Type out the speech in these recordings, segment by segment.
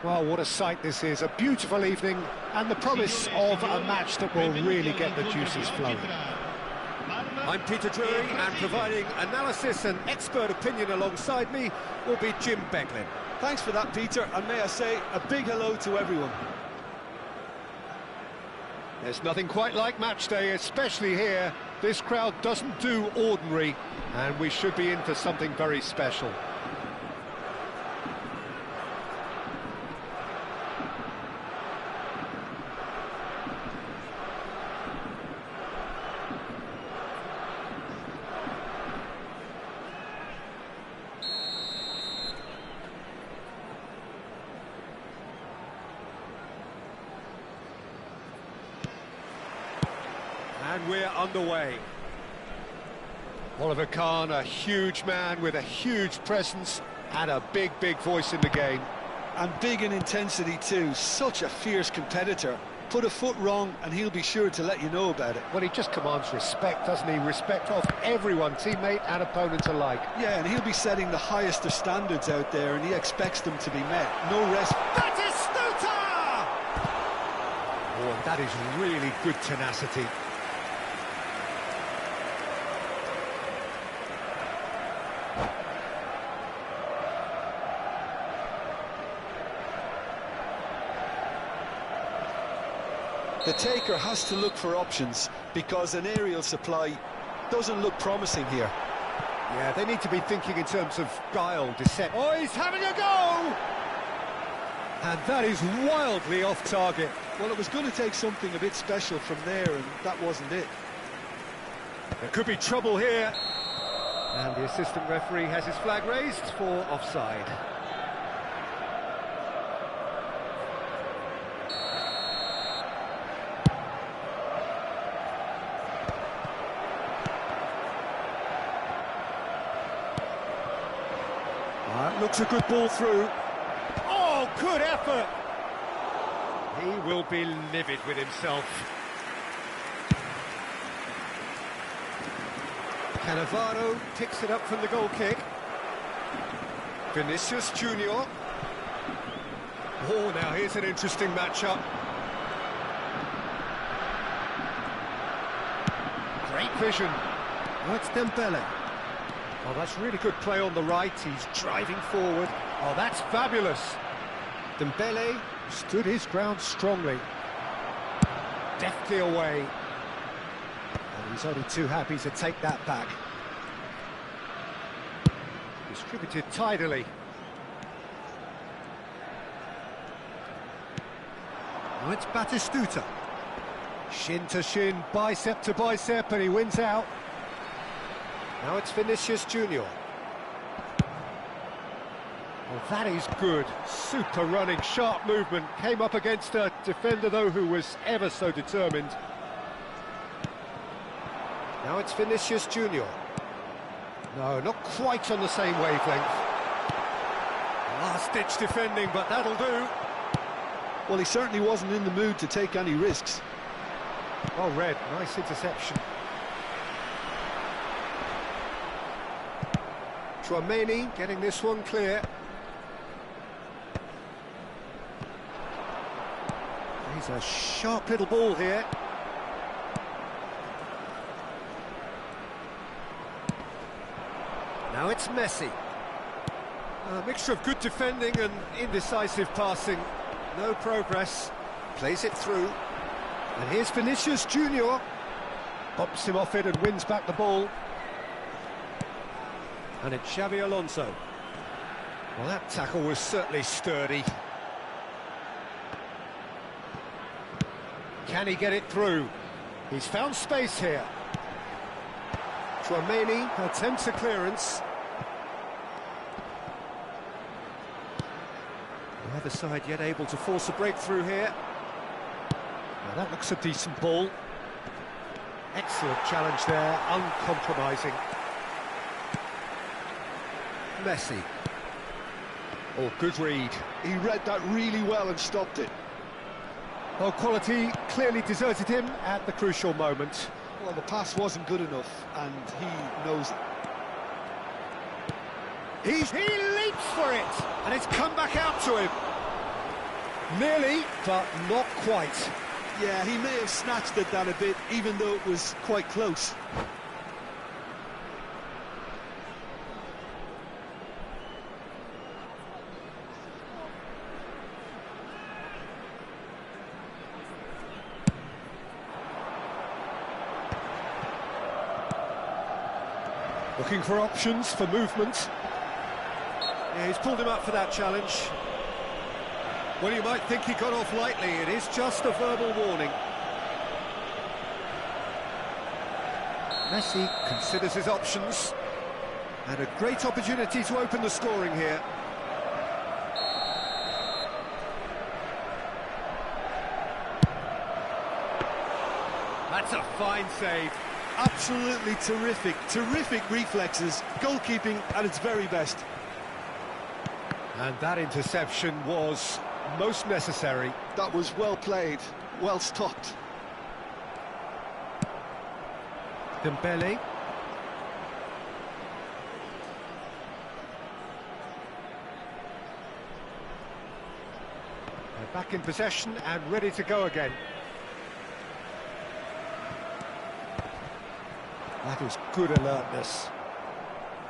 Well, what a sight this is, a beautiful evening, and the promise of a match that will really get the juices flowing. I'm Peter Drury, and providing analysis and expert opinion alongside me will be Jim Becklin. Thanks for that, Peter, and may I say a big hello to everyone. There's nothing quite like match day, especially here. This crowd doesn't do ordinary, and we should be in for something very special. And we're underway. Oliver Kahn, a huge man with a huge presence and a big voice in the game. And big in intensity too, such a fierce competitor. Put a foot wrong and he'll be sure to let you know about it. Well, he just commands respect, doesn't he? Respect of everyone, teammate and opponent alike. Yeah, and he'll be setting the highest of standards out there, and he expects them to be met. No rest. Batistuta! Oh, and that is really good tenacity. The taker has to look for options because an aerial supply doesn't look promising here. Yeah, they need to be thinking in terms of guile, deception. Oh, he's having a go! And that is wildly off target. Well, it was going to take something a bit special from there, and that wasn't it. There could be trouble here. And the assistant referee has his flag raised for offside. Looks a good ball through. Oh, good effort! He will be livid with himself. Cannavaro picks it up from the goal kick. Vinicius Junior. Oh, now here's an interesting matchup. Great vision. Oh, it's Dembele. Oh, that's really good play on the right. He's driving forward. Oh, that's fabulous. Dembele stood his ground strongly. Deftly away. And he's only too happy to take that back. Distributed tidily. Oh, it's Batistuta. Shin to shin, bicep to bicep, and he wins out. Now it's Vinicius Junior. Well, that is good. Super running, sharp movement. Came up against a defender, though, who was ever so determined. Now it's Vinicius Junior. No, not quite on the same wavelength. Last-ditch defending, but that'll do. Well, he certainly wasn't in the mood to take any risks. Well read, nice interception. Chouameni getting this one clear. He's a sharp little ball here. Now it's Messi. A mixture of good defending and indecisive passing. No progress. Plays it through. And here's Vinicius Junior. Bumps him off it and wins back the ball. And it's Xabi Alonso. Well, that tackle was certainly sturdy. Can he get it through? He's found space here. Chouameni attempts a clearance. The other side yet able to force a breakthrough here. Now that looks a decent ball. Excellent challenge there, uncompromising. Messi. Oh, good read. He read that really well and stopped it. Well, quality clearly deserted him at the crucial moment. Well, the pass wasn't good enough, and he knows it. He leaps for it, and it's come back out to him. Nearly, but not quite. Yeah, he may have snatched at that a bit, even though it was quite close. Looking for options for movement. Yeah, he's pulled him up for that challenge. Well, you might think he got off lightly. It is just a verbal warning. Messi considers his options. And a great opportunity to open the scoring here. That's a fine save. Absolutely terrific reflexes, goalkeeping at its very best. And that interception was most necessary. That was well played, well stopped. Dembele. They're back in possession and ready to go again. That is good alertness.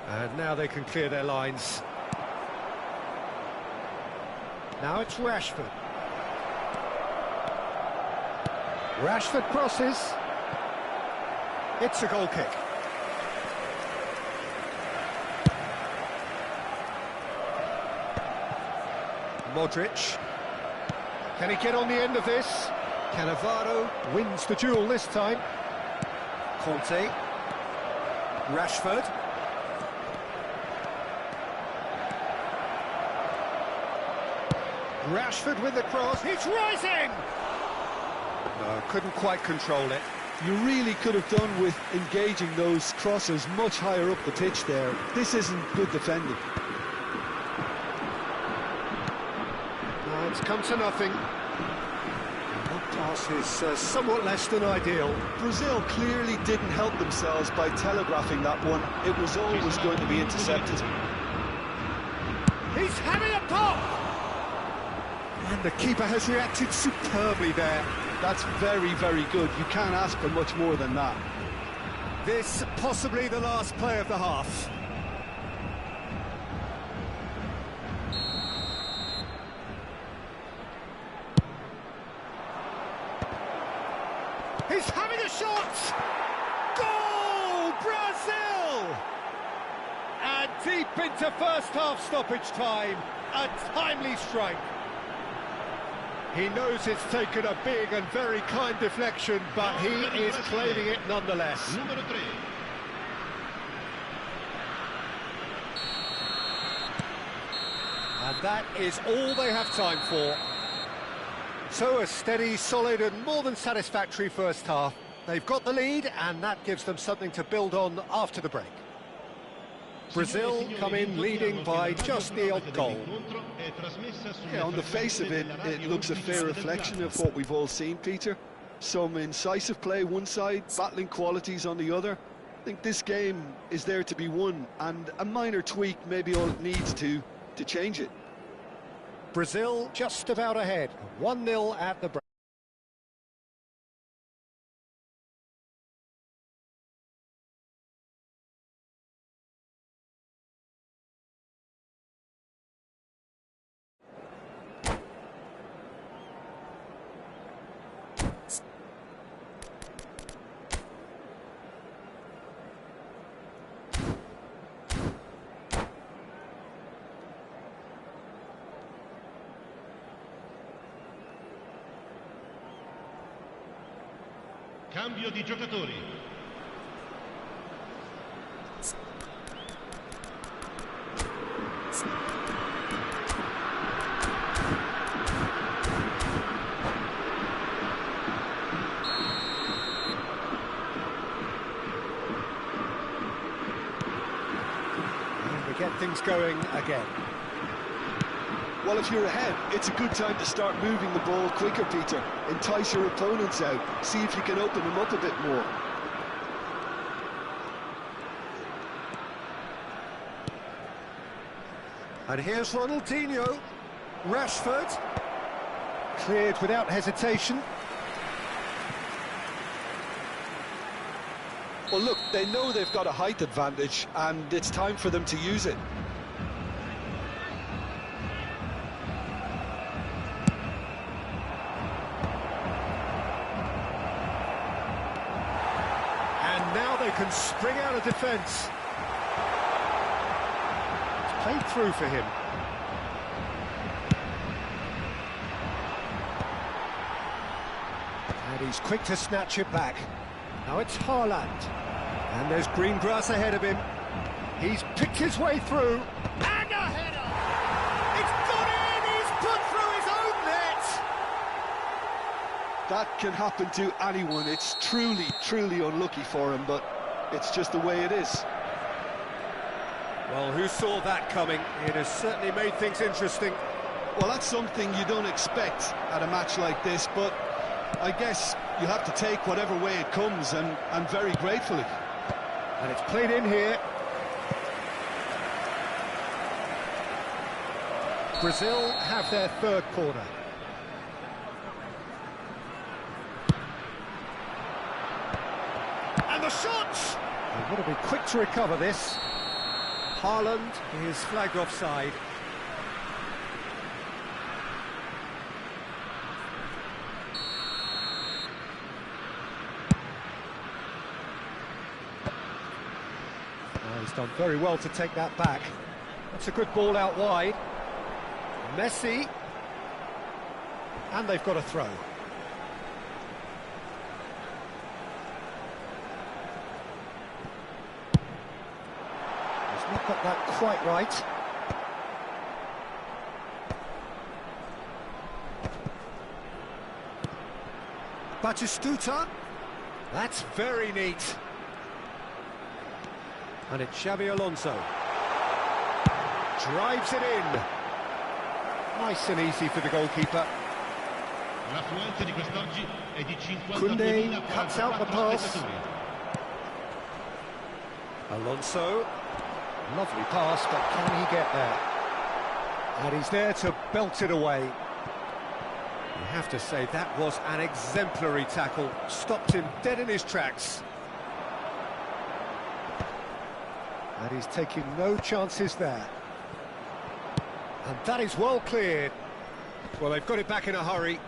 And now they can clear their lines. Now it's Rashford. Rashford crosses. It's a goal kick. Modric. Can he get on the end of this? Cannavaro wins the duel this time. Conte. Rashford. Rashford with the cross. He's rising! No, couldn't quite control it. You really could have done with engaging those crosses much higher up the pitch there. This isn't good defending. No, it's come to nothing. That pass is somewhat less than ideal. Brazil clearly didn't help themselves by telegraphing that one. It was always going to be intercepted. He's having a pop! And the keeper has reacted superbly there. That's very good. You can't ask for much more than that. This possibly the last play of the half. He's having a shot! Goal! Brazil! And deep into first half stoppage time, a timely strike. He knows it's taken a big and very kind deflection, but he is claiming it nonetheless. And that is all they have time for. So a steady, solid and more than satisfactory first half. They've got the lead and that gives them something to build on after the break. Brazil come in leading by just the odd goal. Yeah, on the face of it, it looks a fair reflection of what we've all seen, Peter. Some incisive play one side, battling qualities on the other. I think this game is there to be won, and a minor tweak may be all it needs to change it. Brazil just about ahead, 1-0 at the break. Cambio di giocatori. And we get things going again. Well, if you're ahead, it's a good time to start moving the ball quicker, Peter. Entice your opponents out. See if you can open them up a bit more. And here's Ronaldinho. Rashford. Cleared without hesitation. Well, look, they know they've got a height advantage, and it's time for them to use it. And now they can spring out of defence. It's played through for him. And he's quick to snatch it back. Now it's Haaland. And there's green grass ahead of him. He's picked his way through. And a header! It's gone in! He's put through his own net! That can happen to anyone. It's truly, truly unlucky for him, but it's just the way it is. Well, who saw that coming? It has certainly made things interesting. Well, that's something you don't expect at a match like this, but I guess you have to take whatever way it comes, and very gratefully. And it's played in here. Brazil have their third corner. And the shot! They want to be quick to recover this. Haaland is flagged offside. He's done very well to take that back. That's a good ball out wide. Messi. And they've got a throw. He's not got that quite right. Batistuta. That's very neat. And it's Xabi Alonso. Drives it in. Nice and easy for the goalkeeper. L'affluenza di quest'oggi è di Koundé cuts out the 52.044 pass. spettatori. Alonso. Lovely pass, but can he get there? And he's there to belt it away. You have to say that was an exemplary tackle. Stopped him dead in his tracks. And he's taking no chances there. And that is well cleared. Well, they've got it back in a hurry.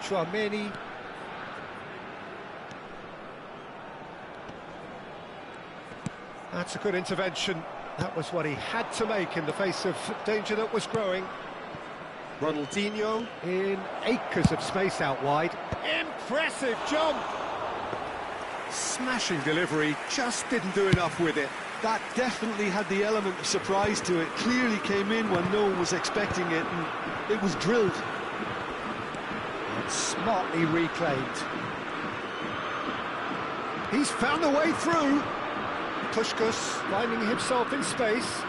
Chouameni. That's a good intervention. That was what he had to make in the face of danger that was growing. Ronaldinho in acres of space out wide. Impressive jump! Smashing delivery, just didn't do enough with it. That definitely had the element of surprise to it. Clearly came in when no one was expecting it, and it was drilled. And smartly reclaimed. He's found a way through. Puskás finding himself in space.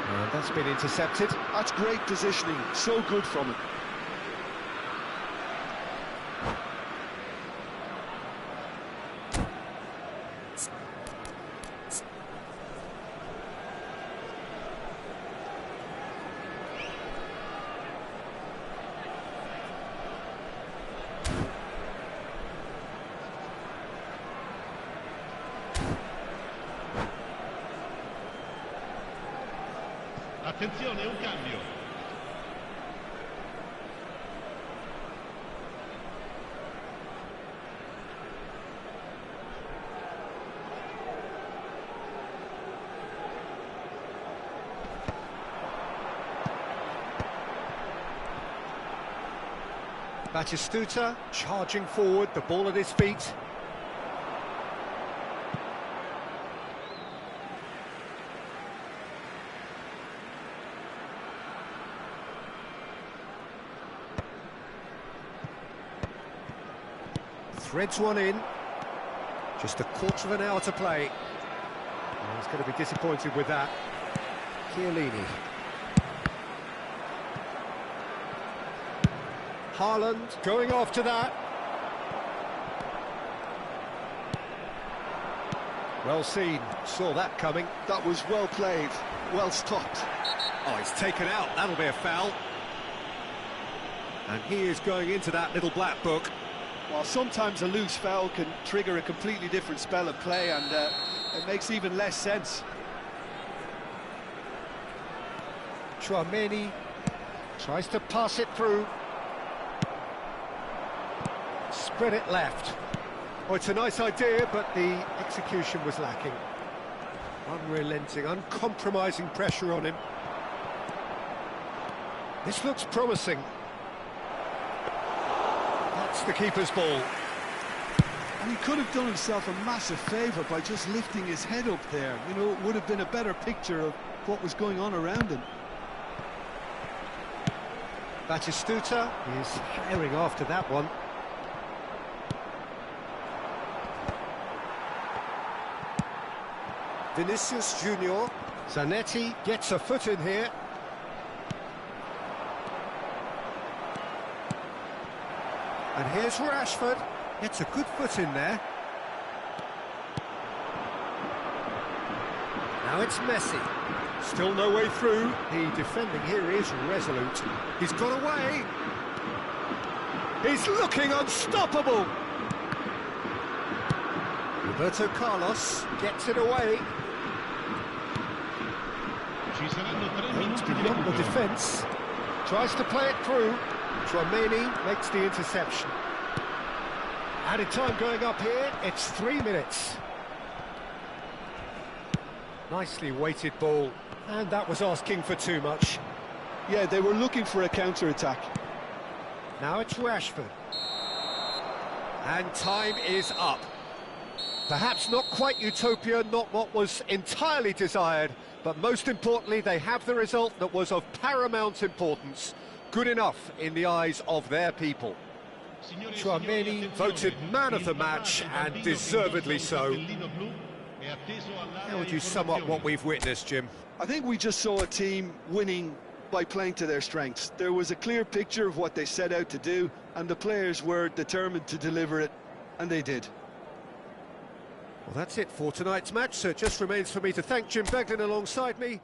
And that's been intercepted. That's great positioning, so good from him. Attenzione, un cambio. Batistuta charging forward, the ball at his feet. Threads one in. Just a quarter of an hour to play. Oh, he's going to be disappointed with that. Chiellini. Haaland going after that. Well seen, saw that coming. That was well played, well stopped. Oh, he's taken out, that'll be a foul. And he is going into that little black book. Well, sometimes a loose foul can trigger a completely different spell of play, and it makes even less sense. Chouameni tries to pass it through. Spread it left. Oh, it's a nice idea, but the execution was lacking. Unrelenting, uncompromising pressure on him. This looks promising. That's the keeper's ball. And he could have done himself a massive favour by just lifting his head up there. You know, it would have been a better picture of what was going on around him. Batistuta is herring after that one. Vinicius Junior. Zanetti gets a foot in here. And here's Rashford. Gets a good foot in there. Now it's Messi. Still no way through. The defending here is resolute. He's got away. He's looking unstoppable. Roberto Carlos gets it away. Aims beyond the defence. Tries to play it through. Chouameni makes the interception. Added time going up here, it's 3 minutes. Nicely weighted ball, and that was asking for too much. Yeah, they were looking for a counter-attack. Now it's Rashford. And time is up. Perhaps not quite utopia, not what was entirely desired, but most importantly, they have the result that was of paramount importance. Good enough in the eyes of their people. Chouameni voted man of the match, and deservedly so. How would you sum up what we've witnessed, Jim? I think we just saw a team winning by playing to their strengths. There was a clear picture of what they set out to do, and the players were determined to deliver it, and they did. Well, that's it for tonight's match, so it just remains for me to thank Jim Beglin alongside me.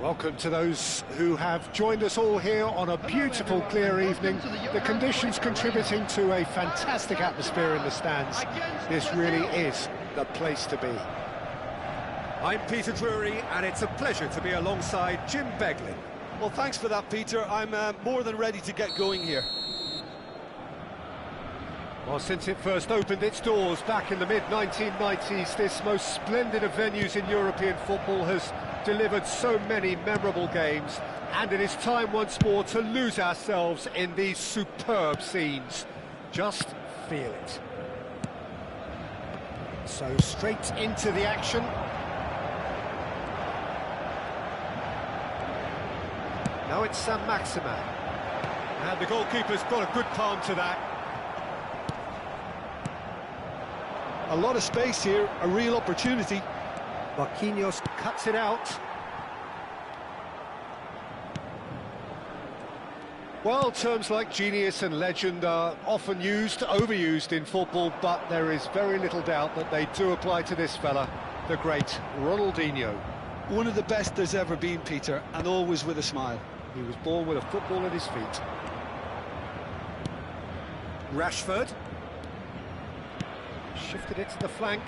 Welcome to those who have joined us all here on a beautiful, clear evening. The conditions contributing to a fantastic atmosphere in the stands. This really is the place to be. I'm Peter Drury, and it's a pleasure to be alongside Jim Beglin. Well, thanks for that, Peter. I'm more than ready to get going here. Well, since it first opened its doors back in the mid-1990s, this most splendid of venues in European football has delivered so many memorable games, and it is time once more to lose ourselves in these superb scenes. Just feel it. So straight into the action. Now it's Saint-Maximin. And the goalkeeper's got a good palm to that. A lot of space here, a real opportunity. Marquinhos cuts it out. Well, terms like genius and legend are often used, overused in football, but there is very little doubt that they do apply to this fella, the great Ronaldinho. One of the best there's ever been, Peter, and always with a smile. He was born with a football at his feet. Rashford. Shifted it to the flank.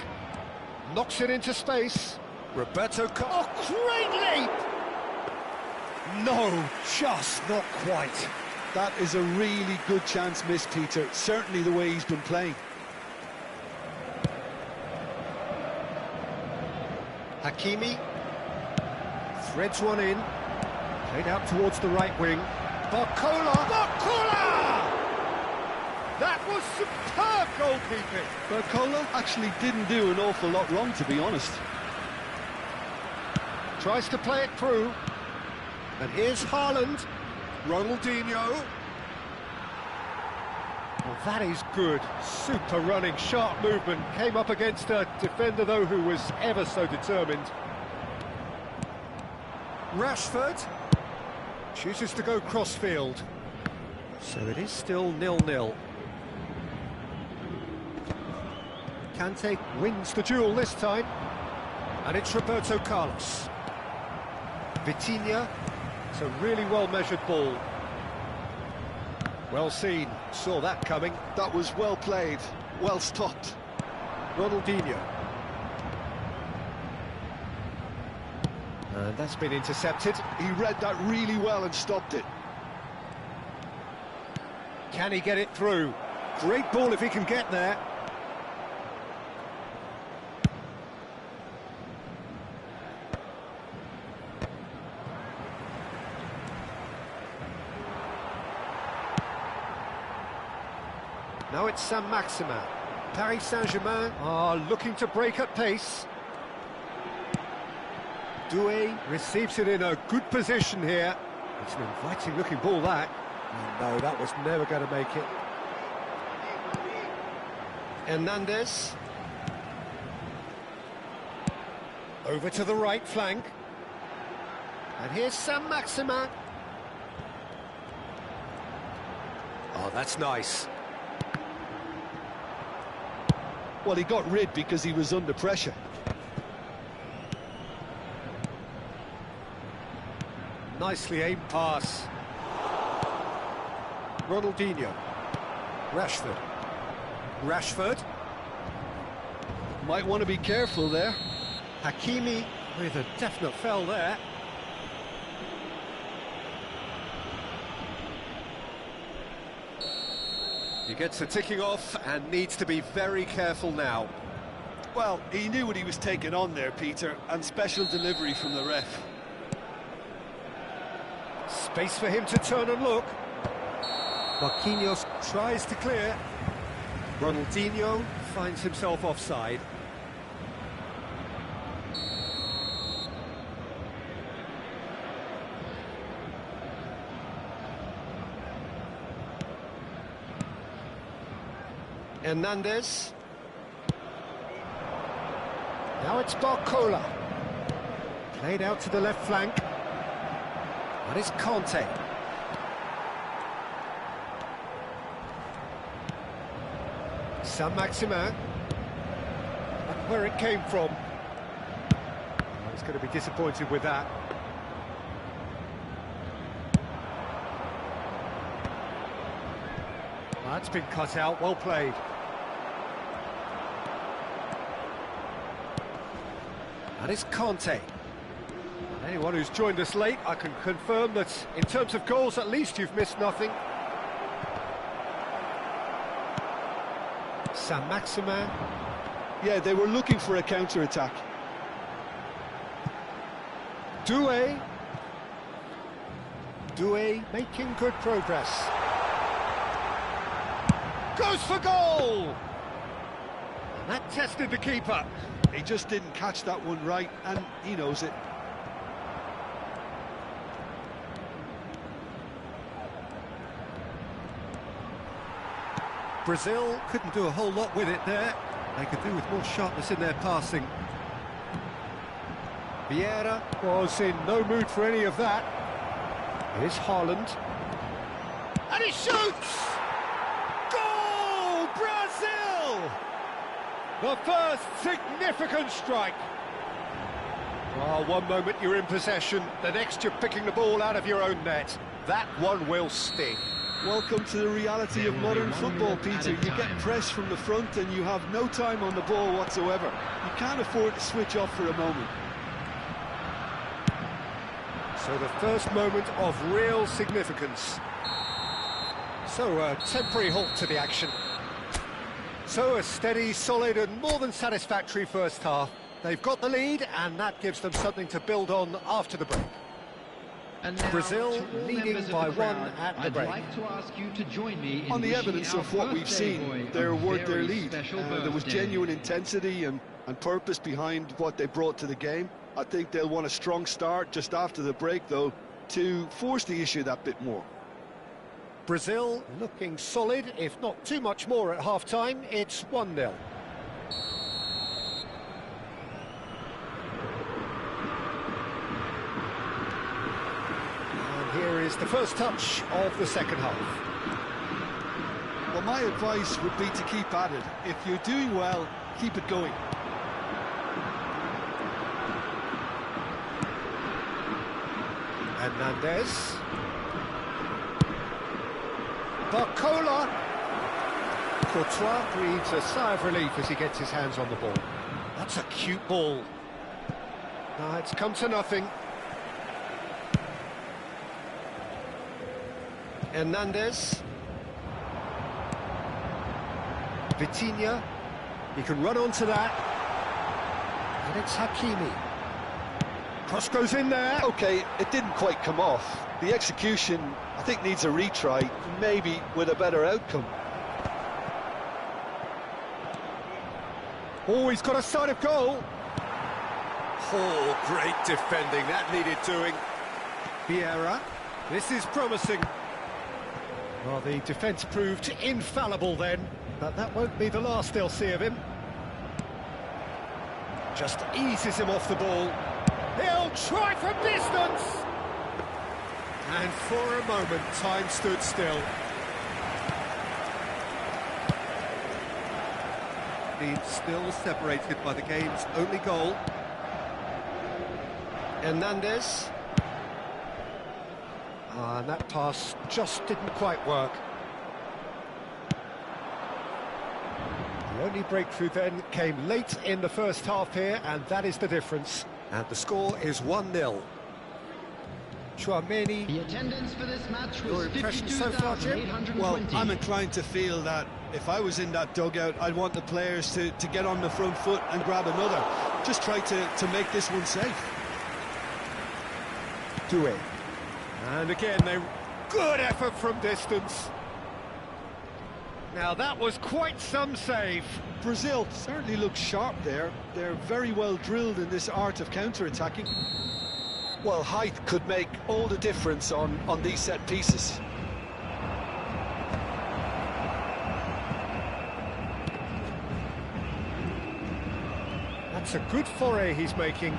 Knocks it into space. Roberto Carlos. Oh, great leap! No, just not quite. That is a really good chance missed, Peter. Certainly the way he's been playing. Hakimi. Threads one in. Played out towards the right wing. Barcola. Barcola! That was superb goalkeeping. Barcola actually didn't do an awful lot wrong, to be honest. Tries to play it through. And here's Haaland. Ronaldinho. Well, that is good. Super running, sharp movement. Came up against a defender, though, who was ever so determined. Rashford chooses to go crossfield. So it is still 0-0. Kante wins the duel this time. And it's Roberto Carlos. Vitinha. It's a really well-measured ball. Well seen. Saw that coming. That was well played, well stopped. Ronaldinho. And that's been intercepted. He read that really well and stopped it. Can he get it through? Great ball if he can get there. Now it's Saint-Maximin. Paris Saint-Germain are looking to break at pace. Doué receives it in a good position here. It's an inviting-looking ball, that. No, that was never going to make it. Hernandez. Over to the right flank. And here's Saint-Maximin. Oh, that's nice. Well, he got rid because he was under pressure. Nicely aimed pass. Ronaldinho. Rashford. Rashford. Might want to be careful there. Hakimi with a definite foul there. He gets the ticking off and needs to be very careful now. Well, he knew what he was taking on there, Peter, and special delivery from the ref. Space for him to turn and look. Marquinhos tries to clear. Ronaldinho finds himself offside. Hernandez. Now it's Barcola. Played out to the left flank. And it's Kante. Saint-Maximin. Where it came from. I was going to be disappointed with that. That's been cut out, well played. And it's Conte. Anyone who's joined us late, I can confirm that in terms of goals, at least you've missed nothing. Saint-Maximin. Yeah, they were looking for a counter-attack. Doué making good progress. Goes for goal! And that tested the keeper. He just didn't catch that one right, and he knows it. Brazil couldn't do a whole lot with it there. They could do with more sharpness in their passing. Vieira was in no mood for any of that. Here's Haaland. And he shoots! Goal! Brazil! The first significant strike. Well, one moment you're in possession, the next you're picking the ball out of your own net. That one will sting. Welcome to the reality of modern football, Peter. You get pressed from the front and you have no time on the ball whatsoever. You can't afford to switch off for a moment. So the first moment of real significance. So a temporary halt to the action. So a steady, solid and more than satisfactory first half. They've got the lead and that gives them something to build on after the break. And now, Brazil leading by one at the break. I'd like to ask you to join me in On the evidence of what we've seen, they're worth their lead. There was genuine intensity and purpose behind what they brought to the game. I think they'll want a strong start just after the break, though, to force the issue that bit more. Brazil looking solid, if not too much more at half-time. It's 1-0. Here is the first touch of the second half. Well, my advice would be to keep at it. If you're doing well, keep it going. Hernandez. Barcola. Courtois breathes a sigh of relief as he gets his hands on the ball. That's a cute ball. No, it's come to nothing. Hernandez. Vitinha. He can run onto that. And it's Hakimi. Cross goes in there. Okay, it didn't quite come off. The execution, I think, needs a retry, maybe with a better outcome. Oh, he's got a sight of goal. Oh, great defending. That needed doing. Vieira. This is promising. Well, the defence proved infallible then, but that won't be the last they'll see of him. Just eases him off the ball. He'll try from distance! And for a moment, time stood still. Lead still separated by the game's only goal. Hernandez. And that pass just didn't quite work. The only breakthrough then came late in the first half here, and that is the difference. And the score is 1-0. Chouameni. The attendance for this match was Your impression so far, Jim? Well, I'm inclined to feel that if I was in that dugout, I'd want the players to get on the front foot and grab another. Just try to make this one safe. Doué. And again, good effort from distance. Now that was quite some save. Brazil certainly looks sharp there. They're very well drilled in this art of counter-attacking. Well, height could make all the difference on these set pieces. That's a good foray he's making.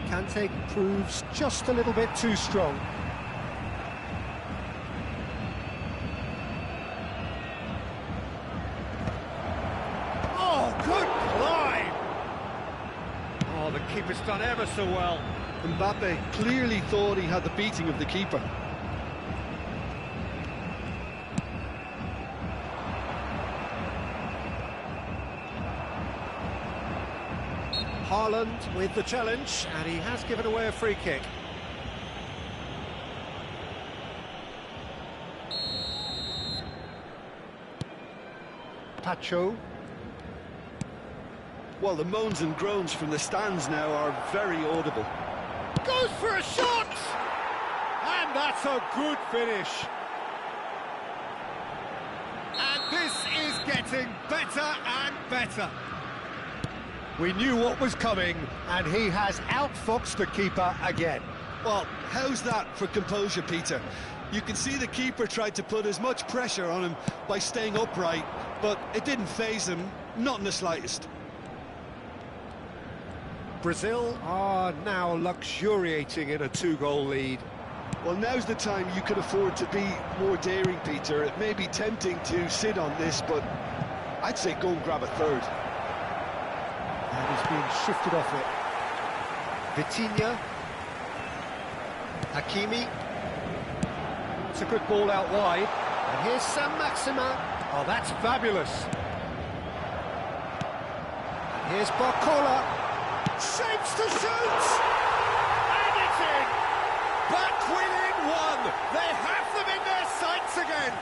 Kante proves just a little bit too strong. Oh, good climb! Oh, the keeper's done ever so well. Mbappe clearly thought he had the beating of the keeper. Haaland with the challenge, and he has given away a free kick. Pacho. Well, the moans and groans from the stands now are very audible. Goes for a shot! And that's a good finish. And this is getting better and better. We knew what was coming, and he has outfoxed the keeper again. Well, how's that for composure, Peter? You can see the keeper tried to put as much pressure on him by staying upright, but it didn't faze him, not in the slightest. Brazil are now luxuriating in a 2-goal lead. Well, now's the time you can afford to be more daring, Peter. It may be tempting to sit on this, but I'd say go and grab a third. And he's being shifted off it. Vitinha. Hakimi. It's a good ball out wide. And here's Saint-Maximin. Oh, that's fabulous. And here's Barcola. Shapes to shoot! And it's in! Back within one! They have them in their sights again!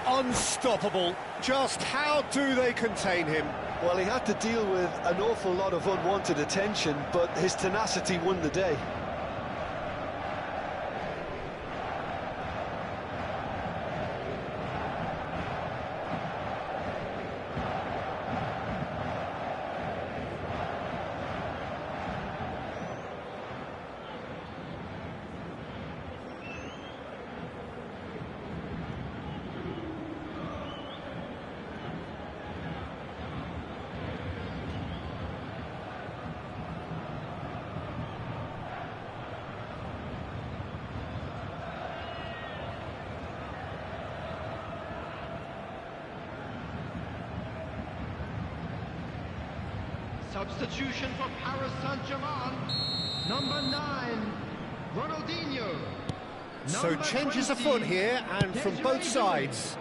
Unstoppable. Just how do they contain him? Well, he had to deal with an awful lot of unwanted attention, but his tenacity won the day. Substitution for Paris Saint-Germain. Number 9, Ronaldinho. So changes afoot here, and from both sides.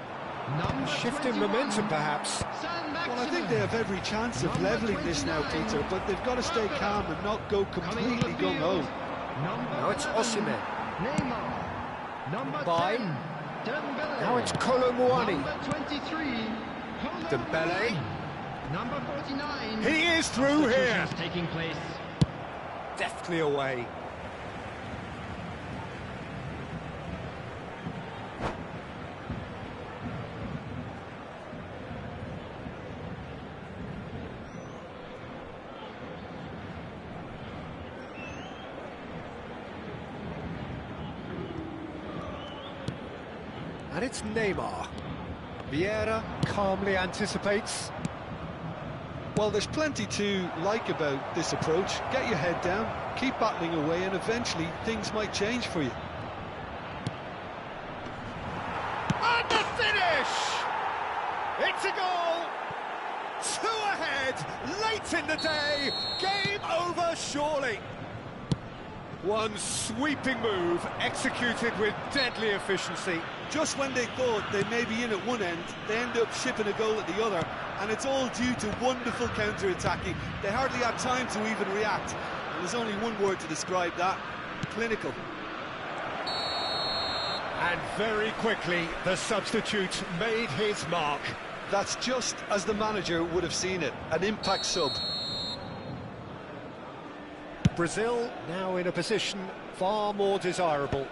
Shifting momentum, perhaps. Well, I think they have every chance of levelling this now, Peter, but they've got to stay calm and not go completely gung-ho. Now it's Osimhen. Neymar. Number By. 10, Dembele. Now it's Kolo Muani. Number 23, Dembele. Number 49. He is through here! Substitutions taking place. Deftly away. And it's Neymar. Vieira calmly anticipates. Well, there's plenty to like about this approach. Get your head down, keep battling away, and eventually things might change for you. And the finish! It's a goal! 2 ahead, late in the day, game over surely. One sweeping move, executed with deadly efficiency. Just when they thought they may be in at one end, they end up shipping a goal at the other, and it's all due to wonderful counter-attacking. They hardly had time to even react, and there's only one word to describe that: clinical. And very quickly, the substitute made his mark. That's just as the manager would have seen it, an impact sub. Brazil now in a position far more desirable.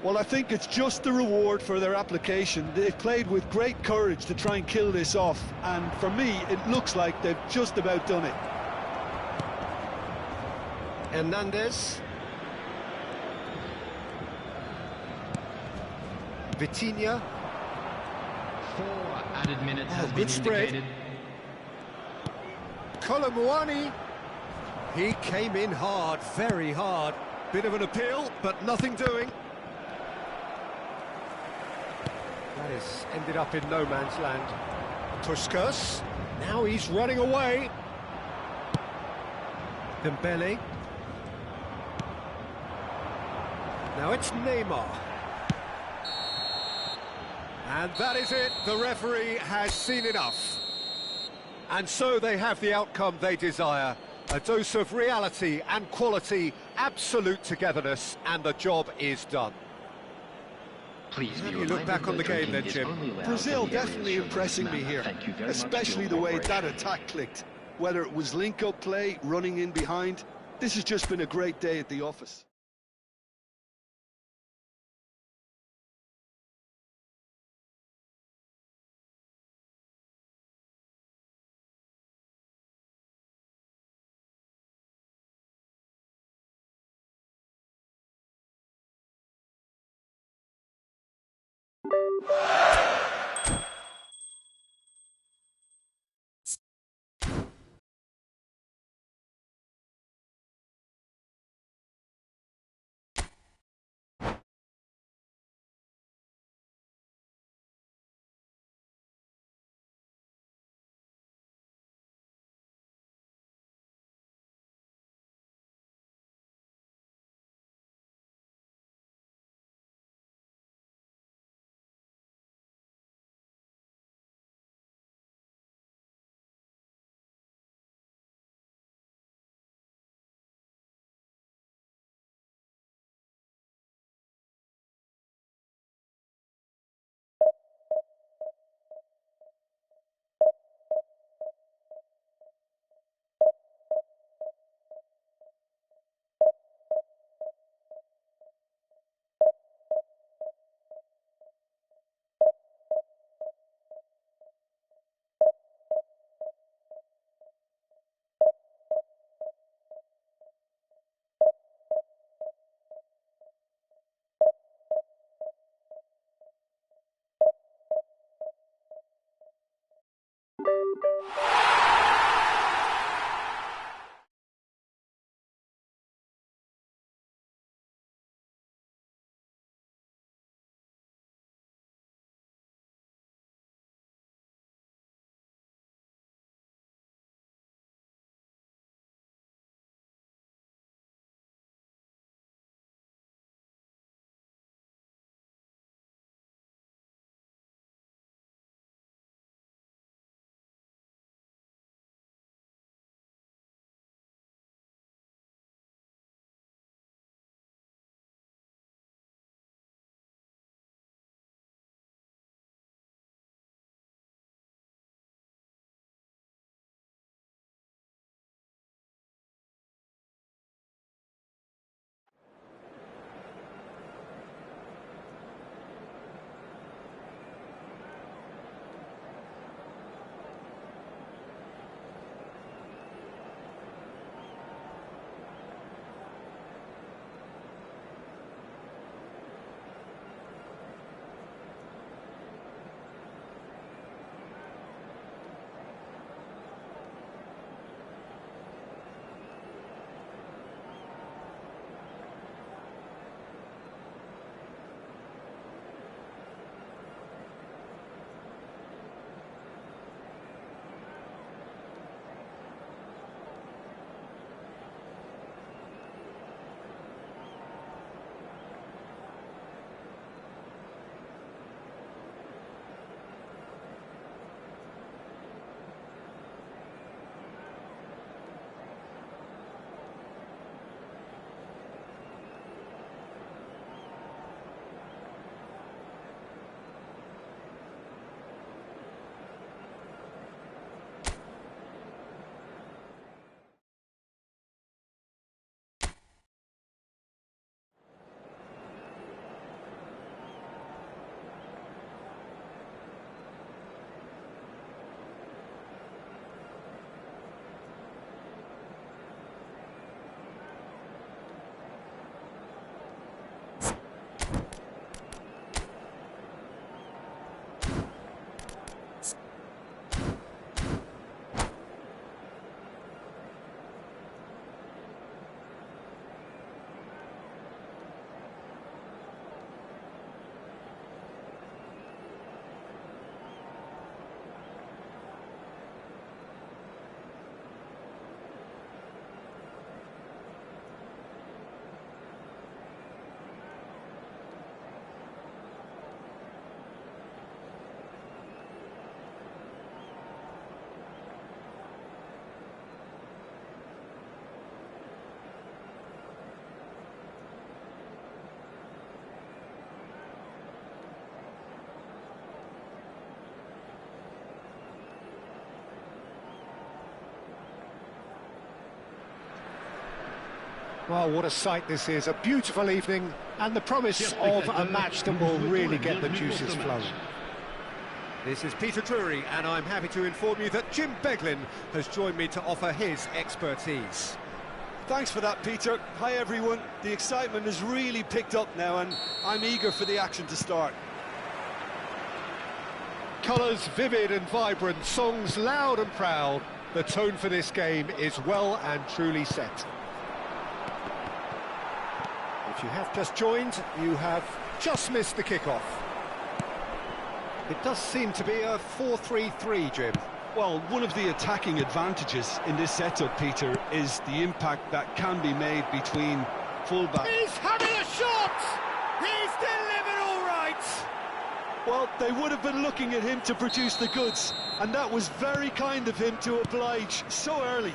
Well, I think it's just the reward for their application. They've played with great courage to try and kill this off, and for me, it looks like they've just about done it. Hernandez. Vitinha. 4 added minutes has been good spread. indicated. Kolo Muani. He came in hard, very hard. Bit of an appeal, but nothing doing. That has ended up in no man's land. Puskas. Now he's running away. Dembele. Now it's Neymar. And that is it. The referee has seen enough. And so they have the outcome they desire. A dose of reality and quality, absolute togetherness, and the job is done. Please How do you look back on the game then, Jim? Brazil definitely impressing me here, especially the way that attack clicked. Whether it was link-up play, running in behind, this has just been a great day at the office. Well, what a sight this is. A beautiful evening and the promise of a match that will really get the juices flowing. This is Peter Drury, and I'm happy to inform you that Jim Beglin has joined me to offer his expertise. Thanks for that, Peter. Hi, everyone. The excitement has really picked up now, and I'm eager for the action to start. Colours vivid and vibrant, songs loud and proud. The tone for this game is well and truly set. If you have just joined, you have just missed the kickoff. It does seem to be a 4-3-3, Jim. Well, one of the attacking advantages in this setup, Peter, is the impact that can be made between fullback. He's having a shot! He's delivered all right! Well, they would have been looking at him to produce the goods, and that was very kind of him to oblige so early.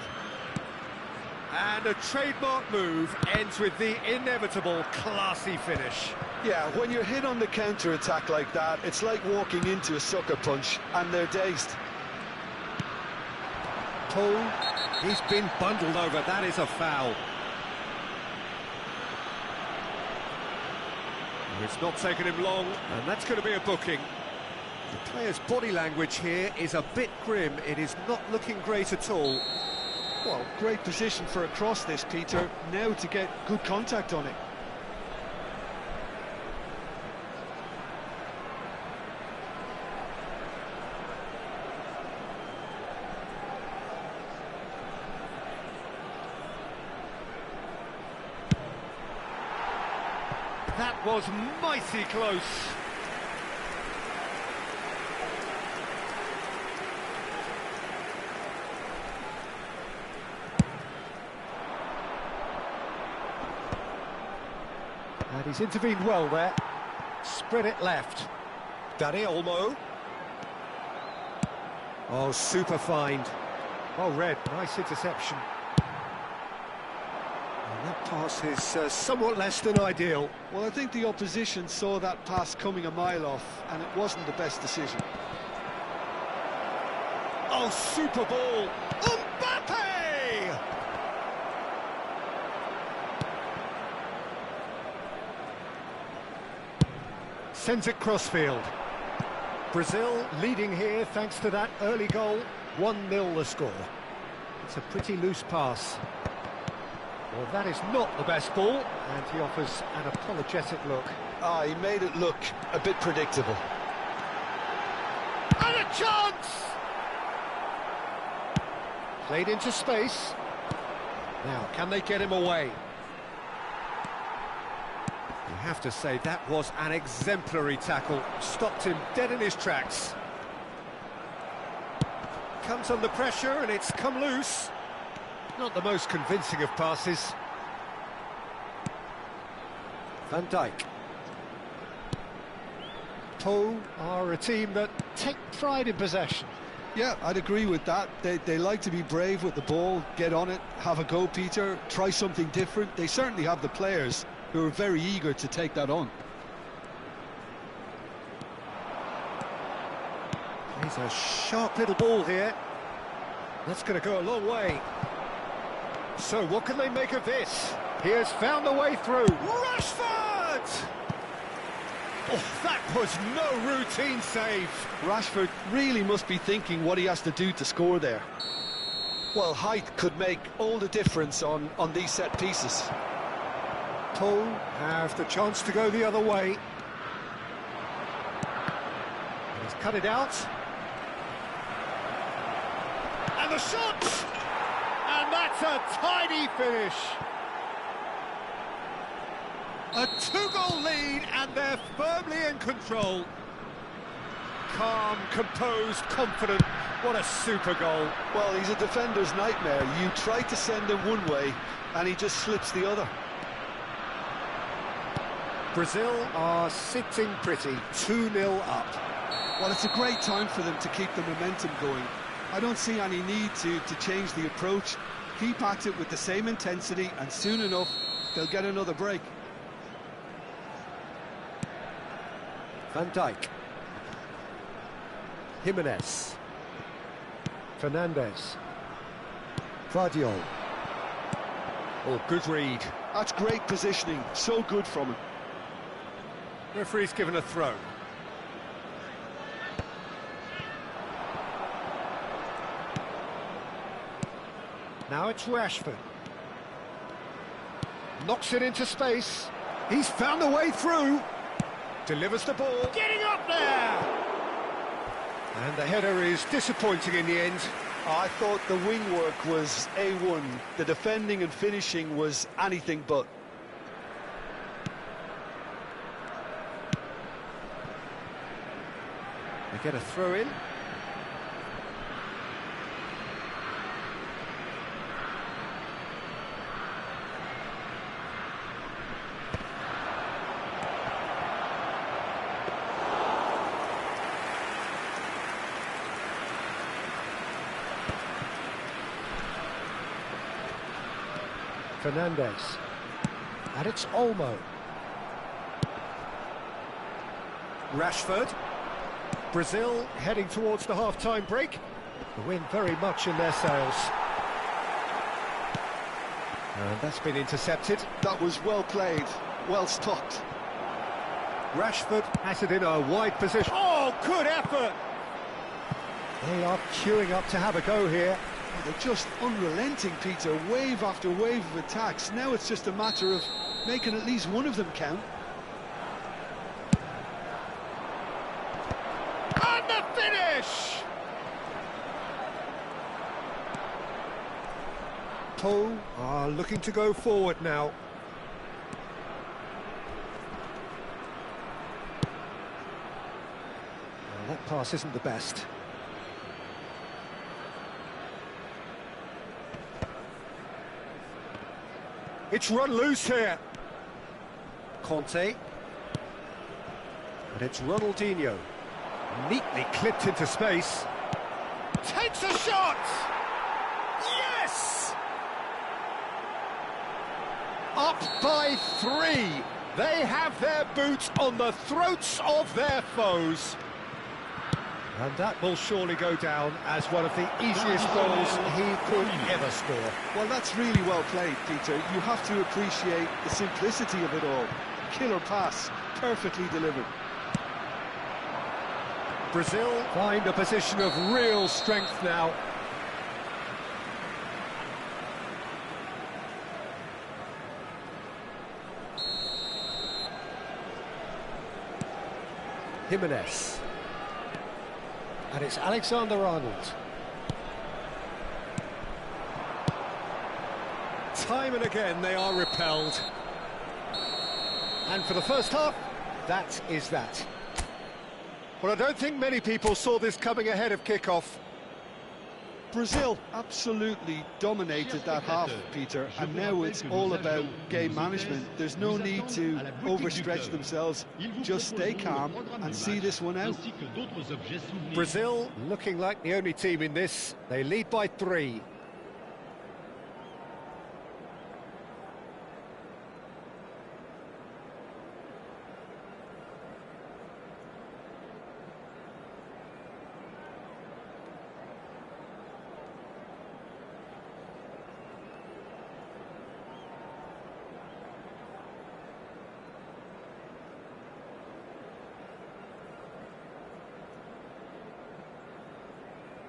And a trademark move ends with the inevitable classy finish. Yeah, when you're hit on the counter-attack like that, it's like walking into a sucker punch, and they're dazed. Paul, he's been bundled over, that is a foul. It's not taken him long, and that's going to be a booking. The player's body language here is a bit grim. It is not looking great at all. Well, great position for a cross this, Peter. Now to get good contact on it. That was mighty close. And he's intervened well there. Spread it left. Danny Olmo. Oh, super find. Well read, nice interception. And that pass is somewhat less than ideal. Well, I think the opposition saw that pass coming a mile off, and it wasn't the best decision. Oh, super ball. Mbappe! Sends it crossfield. Brazil leading here thanks to that early goal. 1-0 the score. It's a pretty loose pass. Well, that is not the best ball, and he offers an apologetic look. Ah, he made it look a bit predictable. And a chance! Played into space. Now, can they get him away? You have to say that was an exemplary tackle. Stopped him dead in his tracks. Comes under pressure and it's come loose. Not the most convincing of passes. Van Dijk. Po are a team that take pride in possession. Yeah, I'd agree with that. They like to be brave with the ball, get on it, have a go, Peter, try something different. They certainly have the players who are very eager to take that on. He's a sharp little ball here. That's going to go a long way. So what can they make of this? He has found a way through. Rashford! Oh, that was no routine save. Rashford really must be thinking what he has to do to score there. Well, height could make all the difference on these set pieces. Po have the chance to go the other way. He's cut it out. And the shot! And that's a tidy finish. A two-goal lead, and they're firmly in control. Calm, composed, confident. What a super goal. Well, he's a defender's nightmare. You try to send him one way, and he just slips the other. Brazil are sitting pretty, 2-0 up. Well, it's a great time for them to keep the momentum going. I don't see any need to change the approach. Keep at it with the same intensity, and soon enough, they'll get another break. Van Dijk. Jimenez. Fernandez. Vardiol. Oh, good read. That's great positioning, so good from him. Referee's given a throw. Now it's Rashford. Knocks it into space. He's found a way through. Delivers the ball. Getting up there! And the header is disappointing in the end. I thought the wing work was A1. The defending and finishing was anything but. They get a throw in. Fernandez. And it's Olmo. Rashford. Brazil heading towards the half-time break. The wind very much in their sails. And that's been intercepted. That was well played, well stopped. Rashford has it in a wide position. Oh, good effort! They are queuing up to have a go here. Oh, they're just unrelenting, Peter. Wave after wave of attacks. Now it's just a matter of making at least one of them count. And the finish! Po are looking to go forward now. Well, that pass isn't the best. It's run loose here. Conte. And it's Ronaldinho. Neatly clipped into space. Takes a shot! Yes! Up by 3. They have their boots on the throats of their foes. And that will surely go down as one of the easiest goals he could ever score. Well, that's really well played, Peter. You have to appreciate the simplicity of it all. Killer pass, perfectly delivered. Brazil find a position of real strength now. Jimenez. And it's Alexander-Arnold. Time and again they are repelled. And for the first half, that is that. Well, I don't think many people saw this coming ahead of kick-off. Brazil absolutely dominated that half, Peter, and now it's all about game management. There's no need to overstretch themselves. Just stay calm and see this one out. Brazil looking like the only team in this. They lead by 3.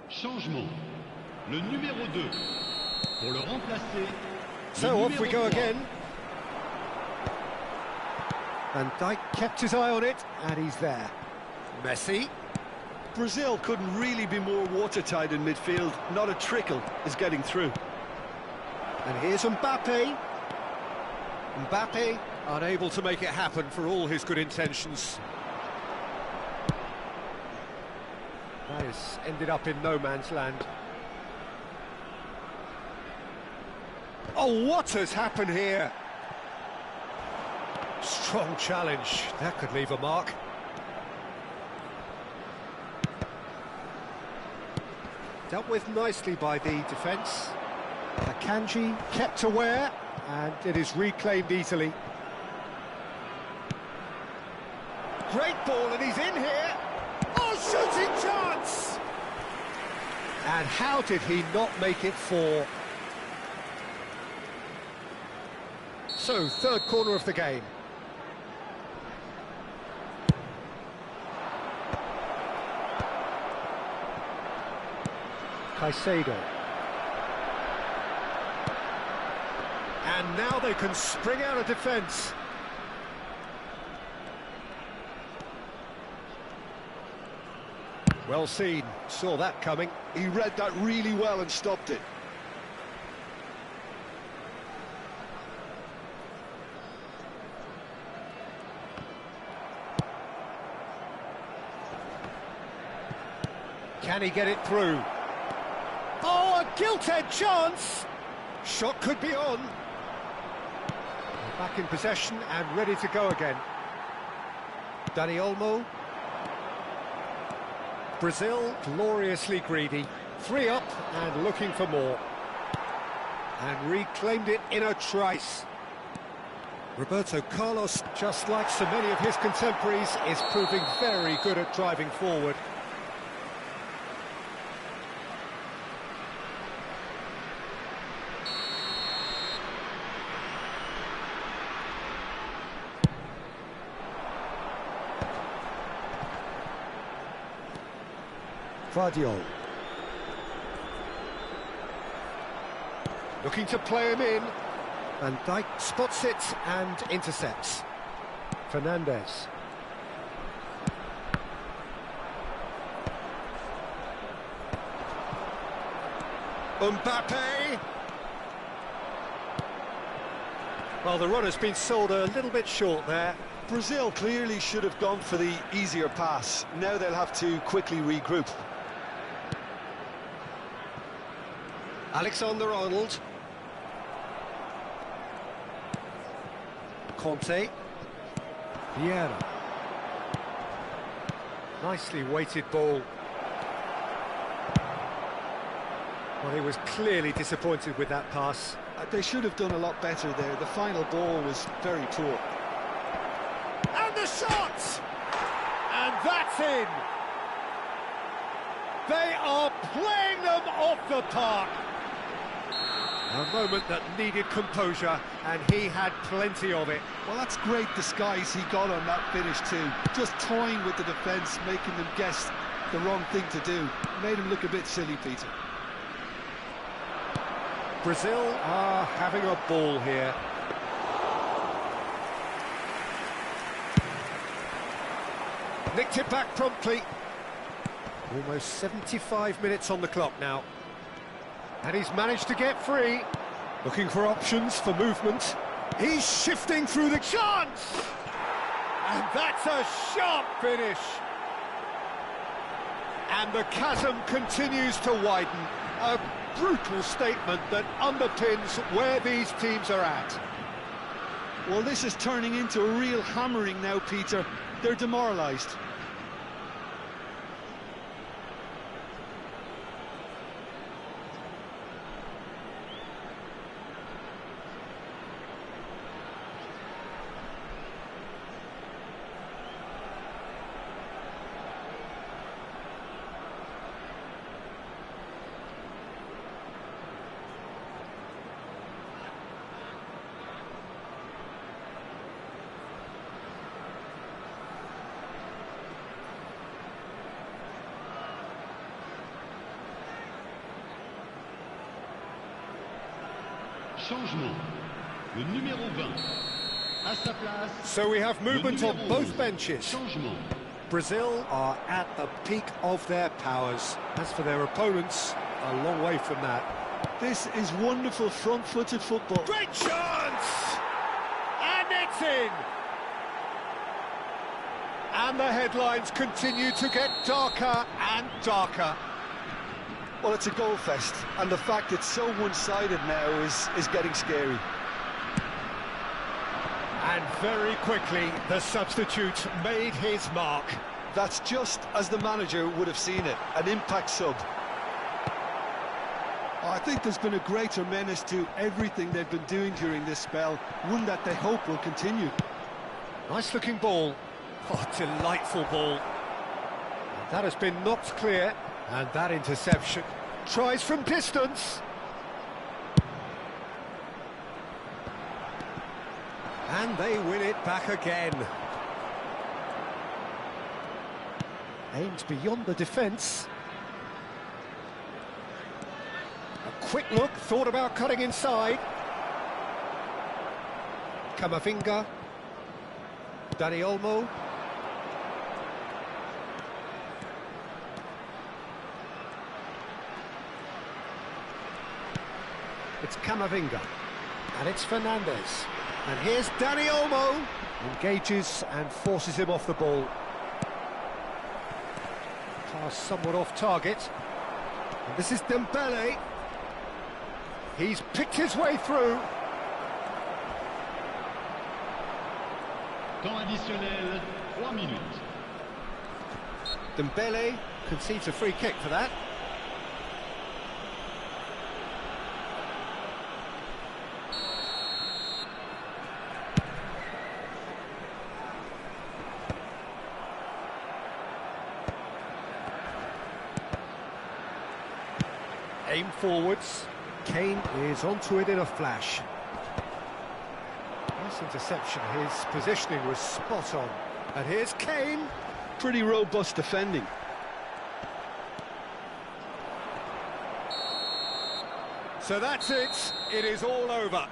Changement. Le numéro 2. Pour le remplacer. So off we go again. Van Dijk kept his eye on it, and he's there. Messi. Brazil couldn't really be more watertight in midfield. Not a trickle is getting through. And here's Mbappe. Mbappe unable to make it happen for all his good intentions. That has ended up in no man's land. Oh, what has happened here? Strong challenge. That could leave a mark. Dealt with nicely by the defence. Akanji kept aware, and it is reclaimed easily. Great ball, and he's in here. Oh, shooting chance! And how did he not make it 4? So, third corner of the game. Caicedo. And now they can spring out of defence. Well seen, saw that coming. He read that really well and stopped it. Can he get it through? Oh, a gilt-edged chance! Shot could be on. Back in possession and ready to go again. Dani Olmo. Brazil, gloriously greedy. 3 up and looking for more. And reclaimed it in a trice. Roberto Carlos, just like so many of his contemporaries, is proving very good at driving forward. Vardiol. Looking to play him in. Van Dijk spots it and intercepts. Fernandes. Mbappe. Well, the run has been sold a little bit short there. Brazil clearly should have gone for the easier pass. Now they'll have to quickly regroup. Alexander-Arnold. Conte. Vieira. Nicely weighted ball. Well, he was clearly disappointed with that pass. They should have done a lot better there. The final ball was very poor. And the shot! And that's in! They are playing them off the park! A moment that needed composure, and he had plenty of it. Well, that's great disguise he got on that finish too. Just toying with the defence, making them guess the wrong thing to do. Made him look a bit silly, Peter. Brazil are having a ball here. Nicked it back promptly. Almost 75 minutes on the clock now. And he's managed to get free. Looking for options for movement. He's shifting through the chance! And that's a sharp finish! And the chasm continues to widen. A brutal statement that underpins where these teams are at. Well, this is turning into a real hammering now, Peter. They're demoralised. Changement. Le numéro 20. À sa place. So we have movement on both benches. Changement. Brazil are at the peak of their powers. As for their opponents, a long way from that. This is wonderful front-footed football. Great chance! And it's in! And the headlines continue to get darker and darker. Well, it's a goal fest, and the fact it's so one-sided now is getting scary. And very quickly, the substitute made his mark. That's just as the manager would have seen it, an impact sub. I think there's been a greater menace to everything they've been doing during this spell, one that they hope will continue. Nice-looking ball. Oh, delightful ball. That has been knocked clear. And that interception. Tries from distance. And they win it back again. Aimed beyond the defence. A quick look, thought about cutting inside. Camavinga. Dani Olmo. It's Camavinga. And it's Fernandes. And here's Dani Olmo. Engages and forces him off the ball. Pass somewhat off target. And this is Dembele. He's picked his way through. Temps additionnel, 3 minutes. Dembele concedes a free kick for that. Aim forwards. Kane is onto it in a flash. Nice interception. His positioning was spot on. And here's Kane. Pretty robust defending. So that's it. It is all over.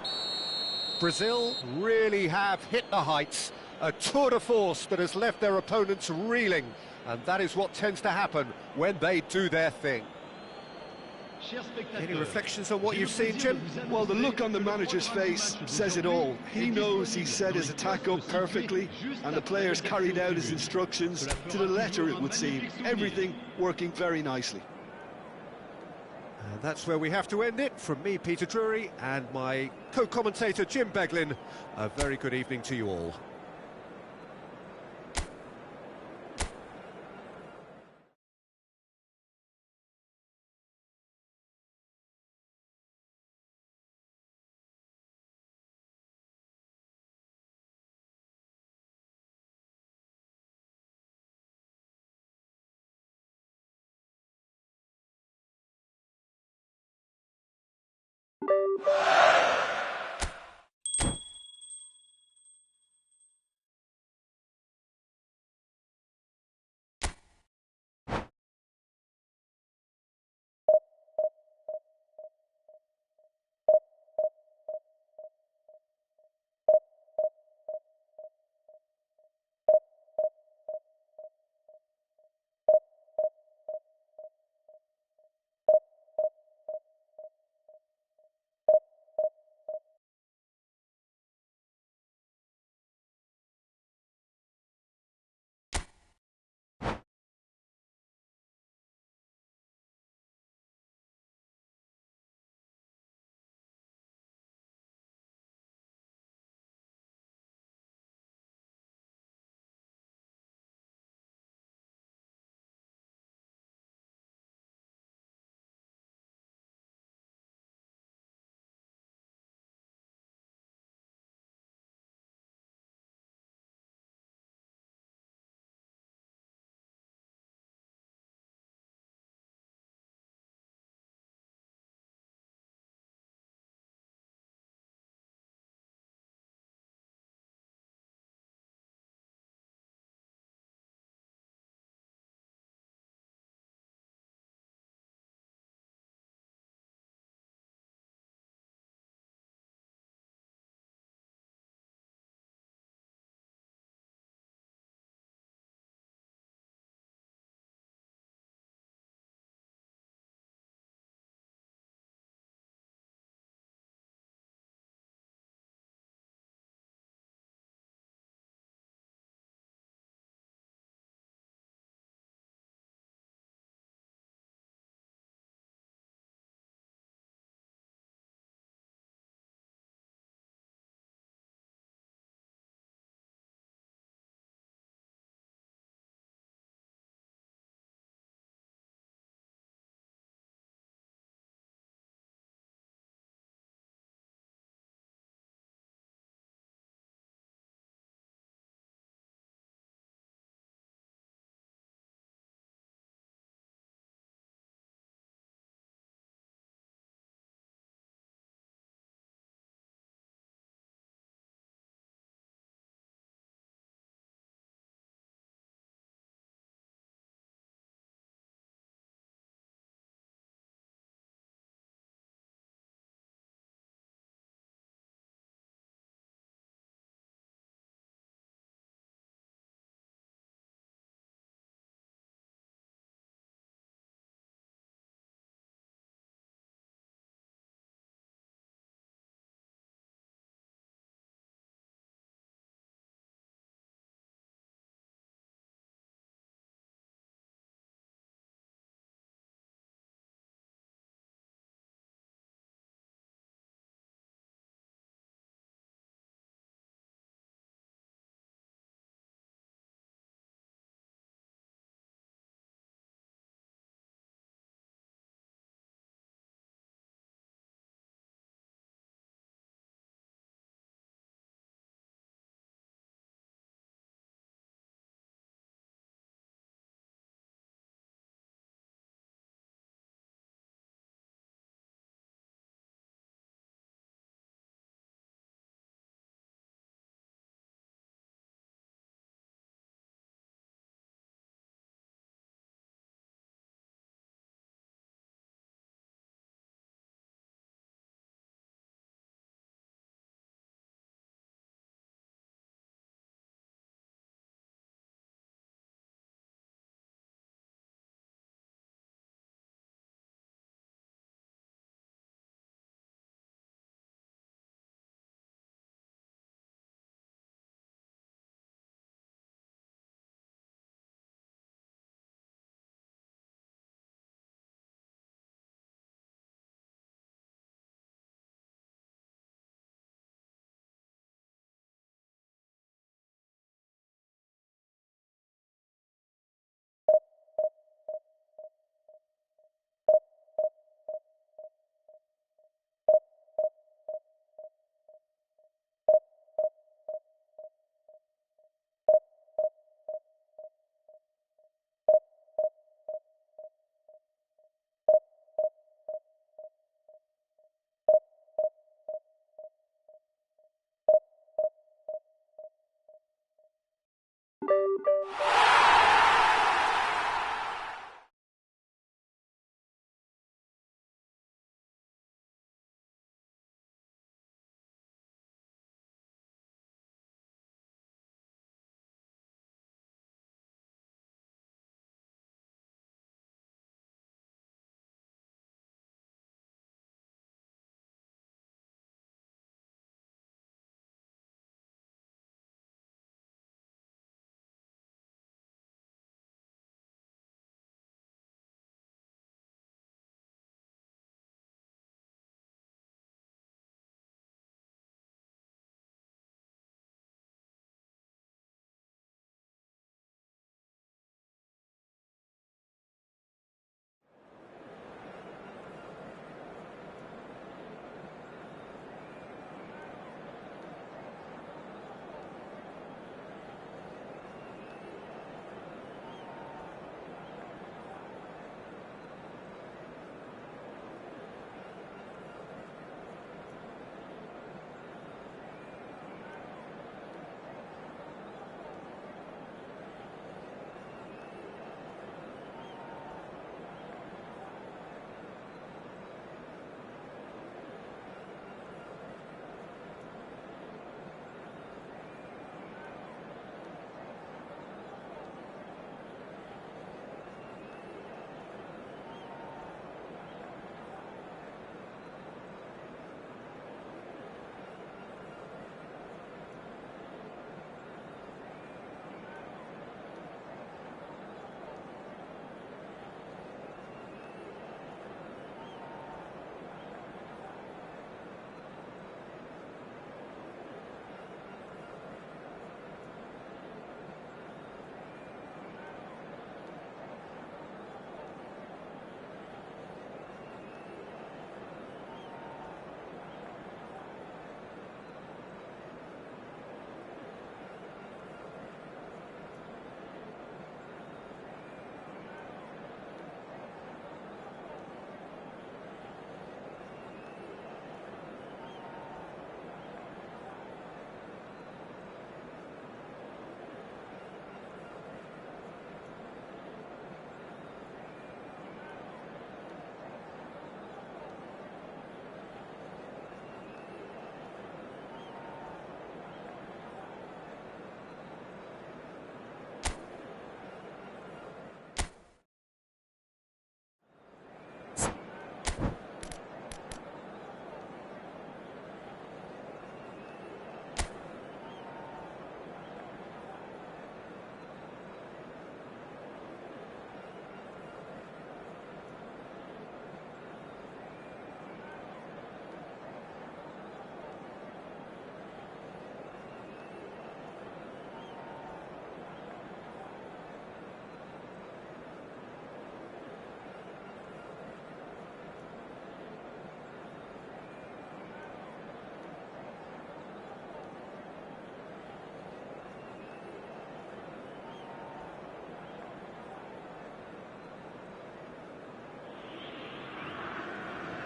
Brazil really have hit the heights. A tour de force that has left their opponents reeling. And that is what tends to happen when they do their thing. Any reflections on what you've seen, Jim? Well, the look on the manager's face says it all. He knows he set his attack up perfectly, and the players carried out his instructions to the letter, it would seem. Everything working very nicely. And that's where we have to end it. From me, Peter Drury, and my co-commentator, Jim Beglin. A very good evening to you all.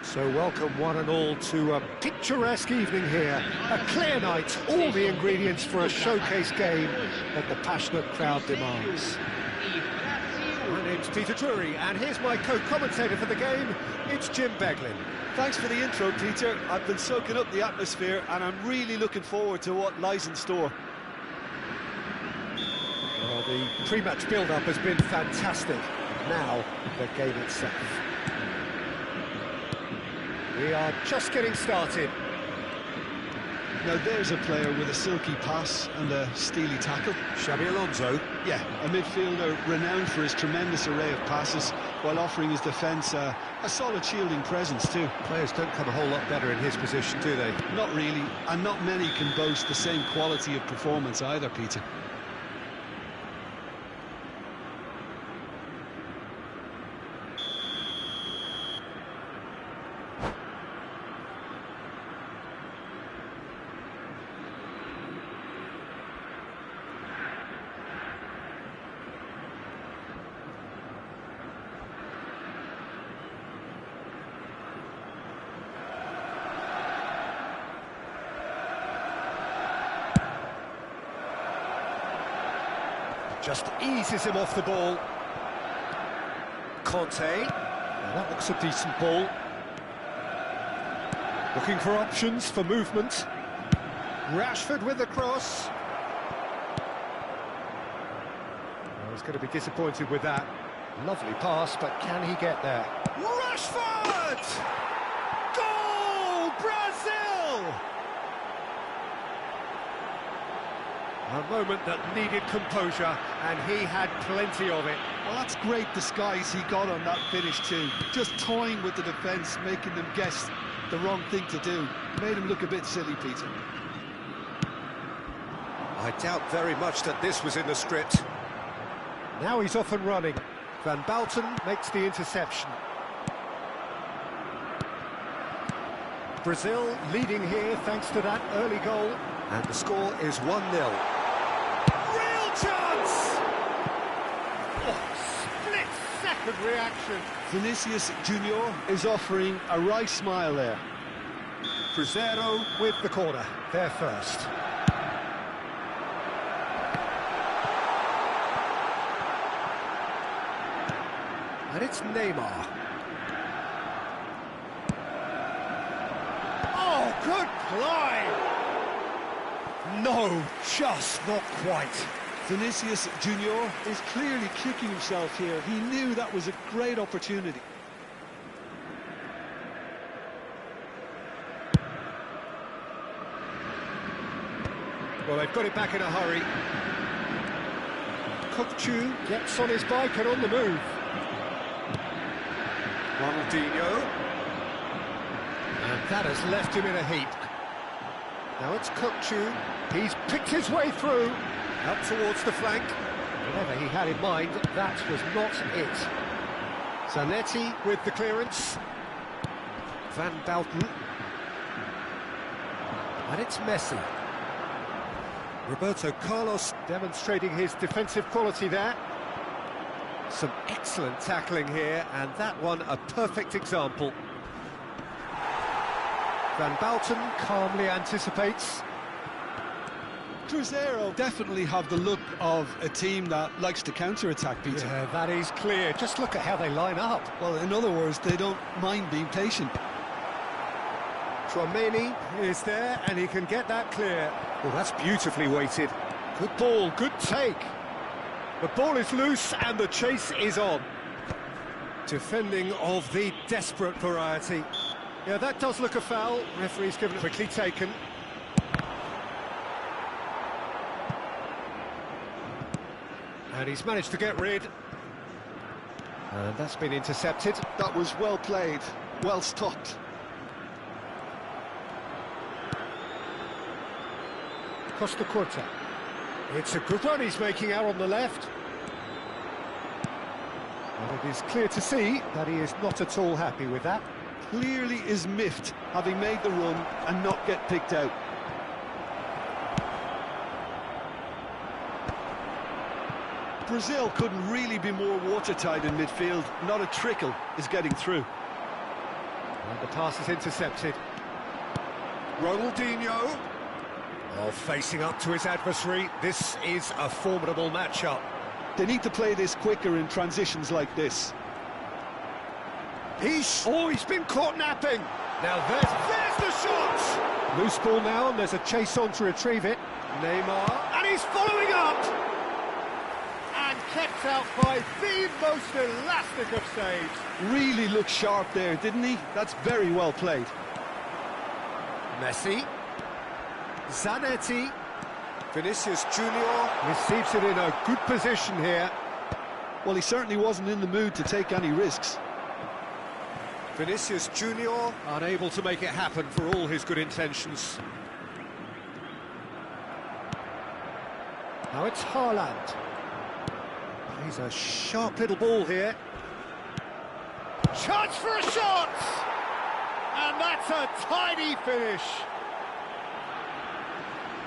So welcome one and all to a picturesque evening here. A clear night, all the ingredients for a showcase game that the passionate crowd demands. My name's Peter Drury, and here's my co-commentator for the game, it's Jim Beglin. Thanks for the intro, Peter. I've been soaking up the atmosphere and I'm really looking forward to what lies in store. Well, the pre-match build-up has been fantastic. Now, the game itself. We are just getting started. Now there's a player with a silky pass and a steely tackle. Xabi Alonso. Yeah, a midfielder renowned for his tremendous array of passes while offering his defence a solid shielding presence too. Players don't come a whole lot better in his position, do they? Not really, and not many can boast the same quality of performance either, Peter. Just eases him off the ball. Conte. Now that looks a decent ball. Looking for options for movement. Rashford with the cross. Well, he's going to be disappointed with that. Lovely pass, but can he get there? Rashford! Goal! Brazil! A moment that needed composure, and he had plenty of it. Well, that's great disguise he got on that finish too. Just toying with the defence, making them guess the wrong thing to do. Made him look a bit silly, Peter. I doubt very much that this was in the script. Now he's off and running. Van Bauten makes the interception. Brazil leading here thanks to that early goal. And the score is 1-0. Chance! Oh, split-second reaction. Vinicius Junior is offering a wry smile there. Cruzeiro with the corner, there first. And it's Neymar. Oh, good climb! No, just not quite. Vinicius Junior is clearly kicking himself here. He knew that was a great opportunity. Well, they've got it back in a hurry. Kokchu gets on his bike and on the move. Ronaldinho. And that has left him in a heap. Now it's Kokchu. He's picked his way through. Up towards the flank. Whatever he had in mind, that was not it. Zanetti with the clearance. Van Bauten. And it's Messi. Roberto Carlos demonstrating his defensive quality there. Some excellent tackling here, and that one a perfect example. Van Bauten calmly anticipates. Cruzeiro definitely have the look of a team that likes to counter-attack, Peter. Yeah, that is clear. Just look at how they line up. Well, in other words, they don't mind being patient. Tchouameni is there, and he can get that clear. Well, that's beautifully weighted. Good ball, good take. The ball is loose, and the chase is on. Defending of the desperate variety. Yeah, that does look a foul. Referee's given it quickly taken. And he's managed to get rid. And that's been intercepted. That was well played, well stopped. Costa Curta. It's a good run he's making out on the left. And it is clear to see that he is not at all happy with that. Clearly is miffed, having made the run and not get picked out. Brazil couldn't really be more watertight in midfield. Not a trickle is getting through. And the pass is intercepted. Ronaldinho. Oh, facing up to his adversary. This is a formidable matchup. They need to play this quicker in transitions like this. He's been caught napping. Now there's the shot. Loose ball now, and there's a chase on to retrieve it. Neymar, and he's following up. And kept out by the most elastic of saves. Really looked sharp there, didn't he? That's very well played. Messi. Zanetti. Vinicius Junior receives it in a good position here. Well, he certainly wasn't in the mood to take any risks. Vinicius Junior unable to make it happen for all his good intentions. Now it's Haaland. He's a sharp little ball here. Chance for a shot! And that's a tidy finish.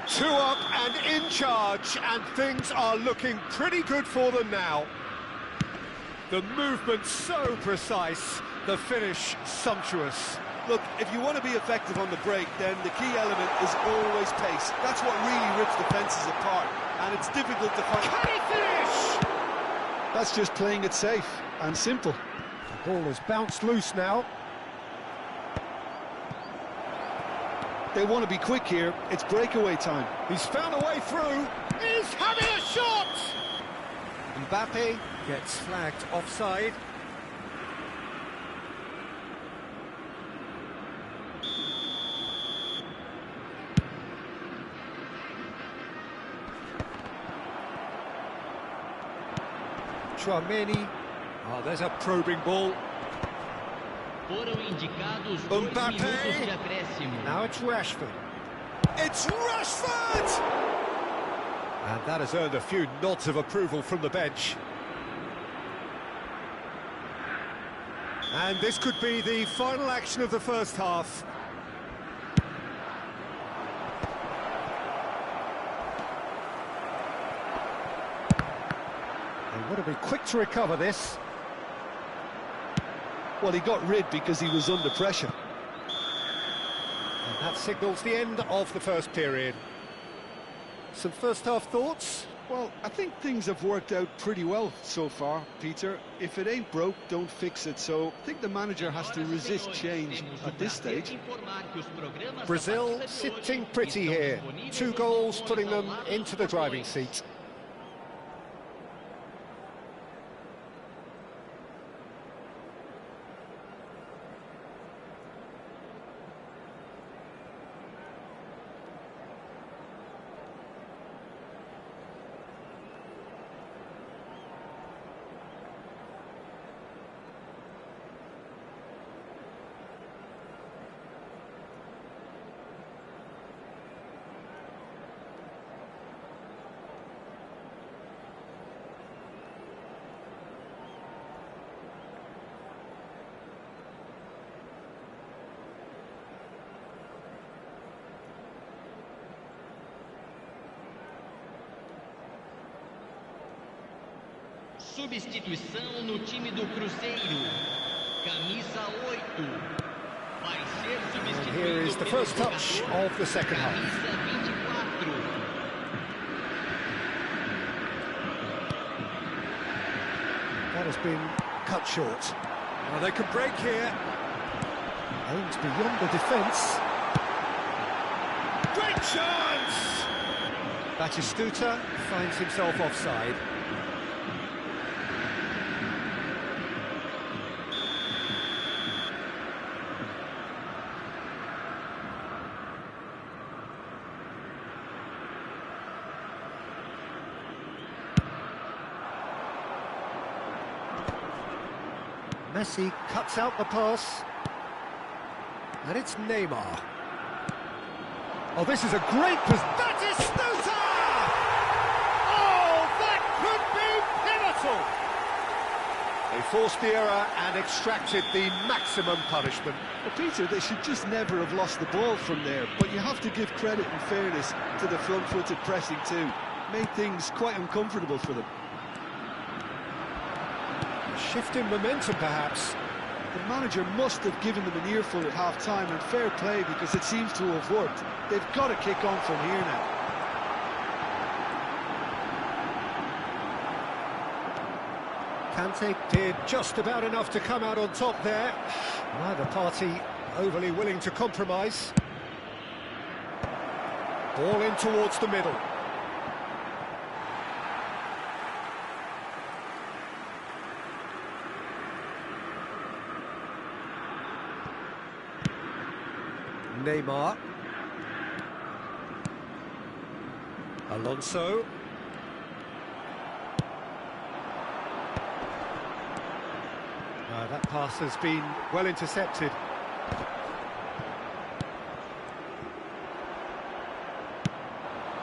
2 up and in charge, and things are looking pretty good for them now. The movement so precise, the finish sumptuous. Look, if you want to be effective on the break, then the key element is always pace. That's what really rips defences apart, and it's difficult to find. Can he finish? That's just playing it safe and simple. The ball has bounced loose now. They want to be quick here. It's breakaway time. He's found a way through. He's having a shot! Mbappe gets flagged offside. Chouameni. Oh, there's a probing ball. Mbappe. Now it's Rashford. It's Rashford! And that has earned a few nods of approval from the bench. And this could be the final action of the first half. They want to be quick to recover this. Well, he got rid because he was under pressure. And that signals the end of the first period. Some first-half thoughts? Well, I think things have worked out pretty well so far, Peter. If it ain't broke, don't fix it. So I think the manager has to resist change at this stage. Brazil sitting pretty here. 2 goals putting them into the driving seat. Substituição no time do Cruzeiro. Camisa 8. Vai ser substituído. Here is the first touch of the second half. Camisa 24. That has been cut short. Now they can break here. Aims beyond the defence. Great chance! Batistuta finds himself offside. Messi cuts out the pass. And it's Neymar. Oh, this is a great position. Batistuta! Oh, that could be pivotal! They forced the error and extracted the maximum punishment. Well, Peter, they should just never have lost the ball from there, but you have to give credit and fairness to the front-footed pressing too. Made things quite uncomfortable for them. Shift in momentum, perhaps. The manager must have given them an earful at half-time, and fair play, because it seems to have worked. They've got to kick on from here now. Kante did just about enough to come out on top there. Neither party overly willing to compromise. Ball in towards the middle. Neymar. Alonso. That pass has been well intercepted.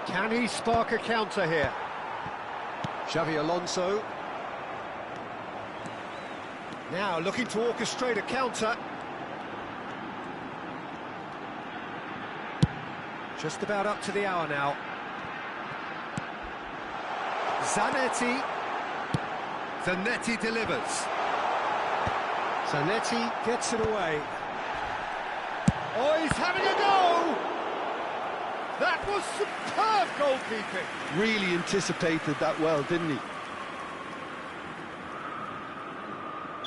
Can he spark a counter here? Xavi Alonso. Now looking to orchestrate a counter. Just about up to the hour now. Zanetti. Zanetti delivers. Zanetti gets it away. Oh, he's having a go! That was superb goalkeeping. Really anticipated that well, didn't he?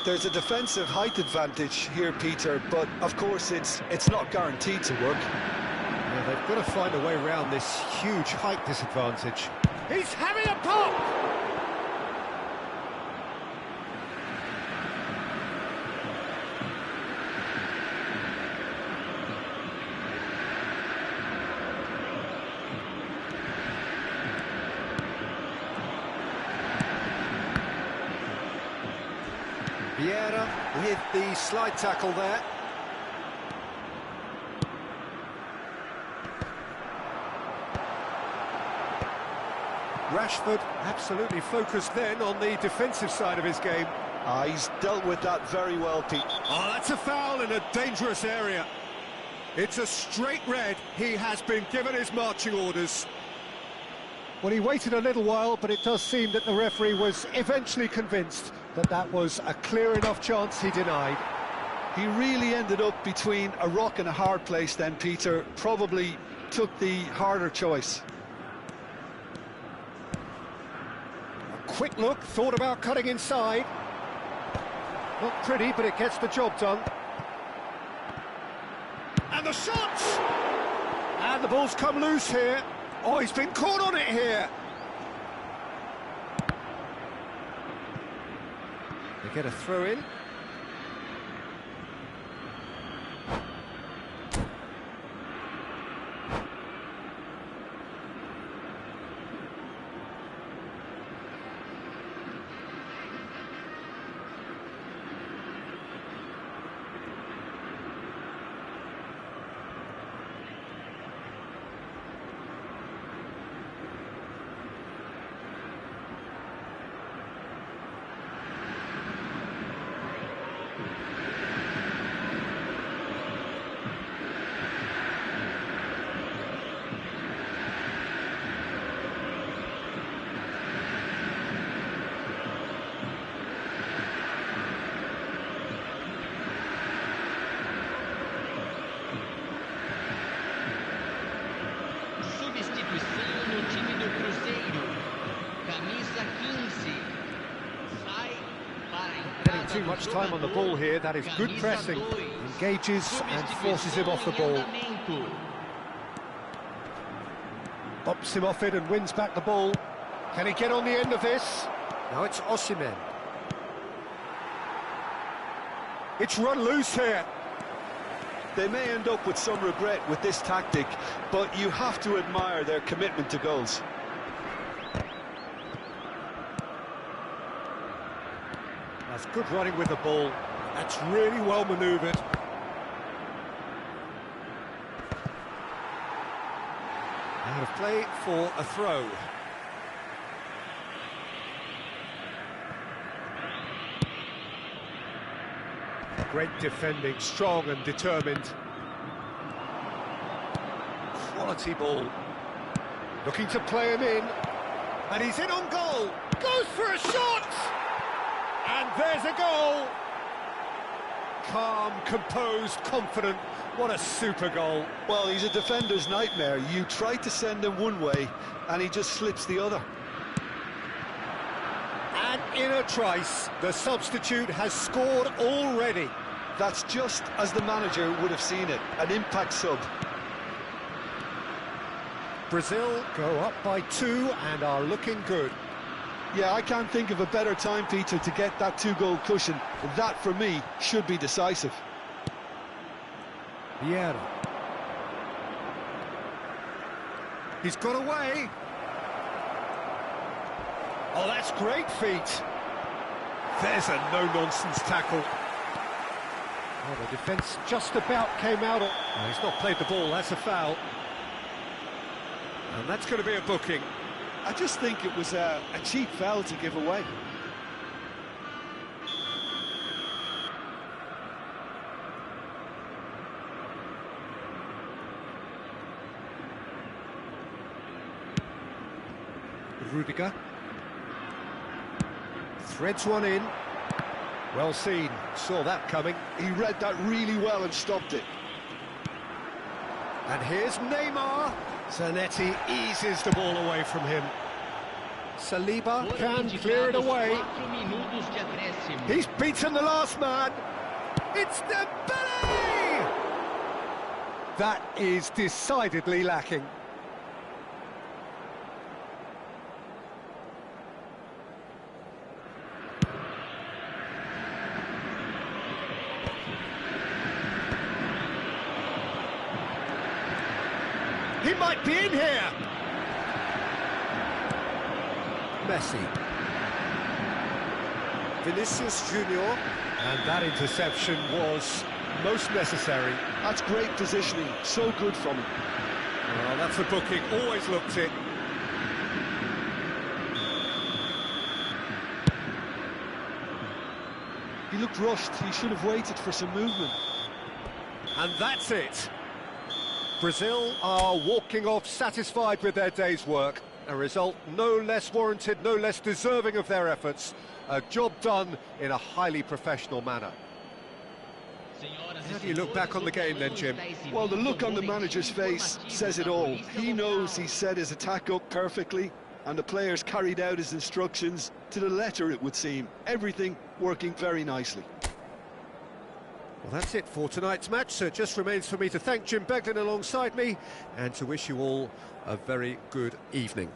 There's a defensive height advantage here, Peter, but of course it's not guaranteed to work. Yeah, they've got to find a way around this huge height disadvantage. He's having a pop! Vieira with the slide tackle there. Rashford absolutely focused then on the defensive side of his game. He's dealt with that very well, Pete. Oh, that's a foul in a dangerous area. It's a straight red. He has been given his marching orders. Well, he waited a little while, but it does seem that the referee was eventually convinced that that was a clear enough chance he denied. He really ended up between a rock and a hard place then, Peter. Probably took the harder choice. A quick look, thought about cutting inside. Not pretty, but it gets the job done. And the shot! And the ball's come loose here. Oh, he's been caught on it here. They get a throw in. Getting too much time on the ball here. That is good pressing. Engages and forces him off the ball. Bops him off it and wins back the ball. Can he get on the end of this? Now it's Osimhen. It's run loose here. They may end up with some regret with this tactic, but you have to admire their commitment to goals. That's good running with the ball. That's really well manoeuvred. Out of play for a throw. Great defending, strong and determined. Quality ball. Looking to play him in. And he's in on goal. Goes for a shot! And there's a goal! calm, composed, confident. What a super goal. Well, he's a defender's nightmare. You try to send him one way, and he just slips the other. And in a trice, the substitute has scored already. That's just as the manager would have seen it, an impact sub. Brazil go up by 2 and are looking good. Yeah, I can't think of a better time, Peter, to get that 2-goal cushion. That, for me, should be decisive. Vieira. He's got away. Oh, that's great feet. There's a no-nonsense tackle. Oh, the defence just about came out. Oh, he's not played the ball, that's a foul. And that's going to be a booking. I just think it was a cheap foul to give away. Rudiger. Threads one in. Well seen, saw that coming. He read that really well and stopped it. And here's Neymar. Zanetti eases the ball away from him. Saliba can clear it away. He's beaten the last man. It's Dembele! That is decidedly lacking. He might be in here. Messi. Vinicius Junior. And that interception was most necessary. That's great positioning, so good from him. Well, that's a booking, always looked it. He looked rushed, he should have waited for some movement. And that's it. Brazil are walking off satisfied with their day's work. A result no less warranted, no less deserving of their efforts. A job done in a highly professional manner. How do you look back on the game then, Jim? Well, the look on the manager's face says it all. He knows he set his attack up perfectly, and the players carried out his instructions to the letter, it would seem. Everything working very nicely. Well, that's it for tonight's match, so it just remains for me to thank Jim Beglin alongside me and to wish you all a very good evening.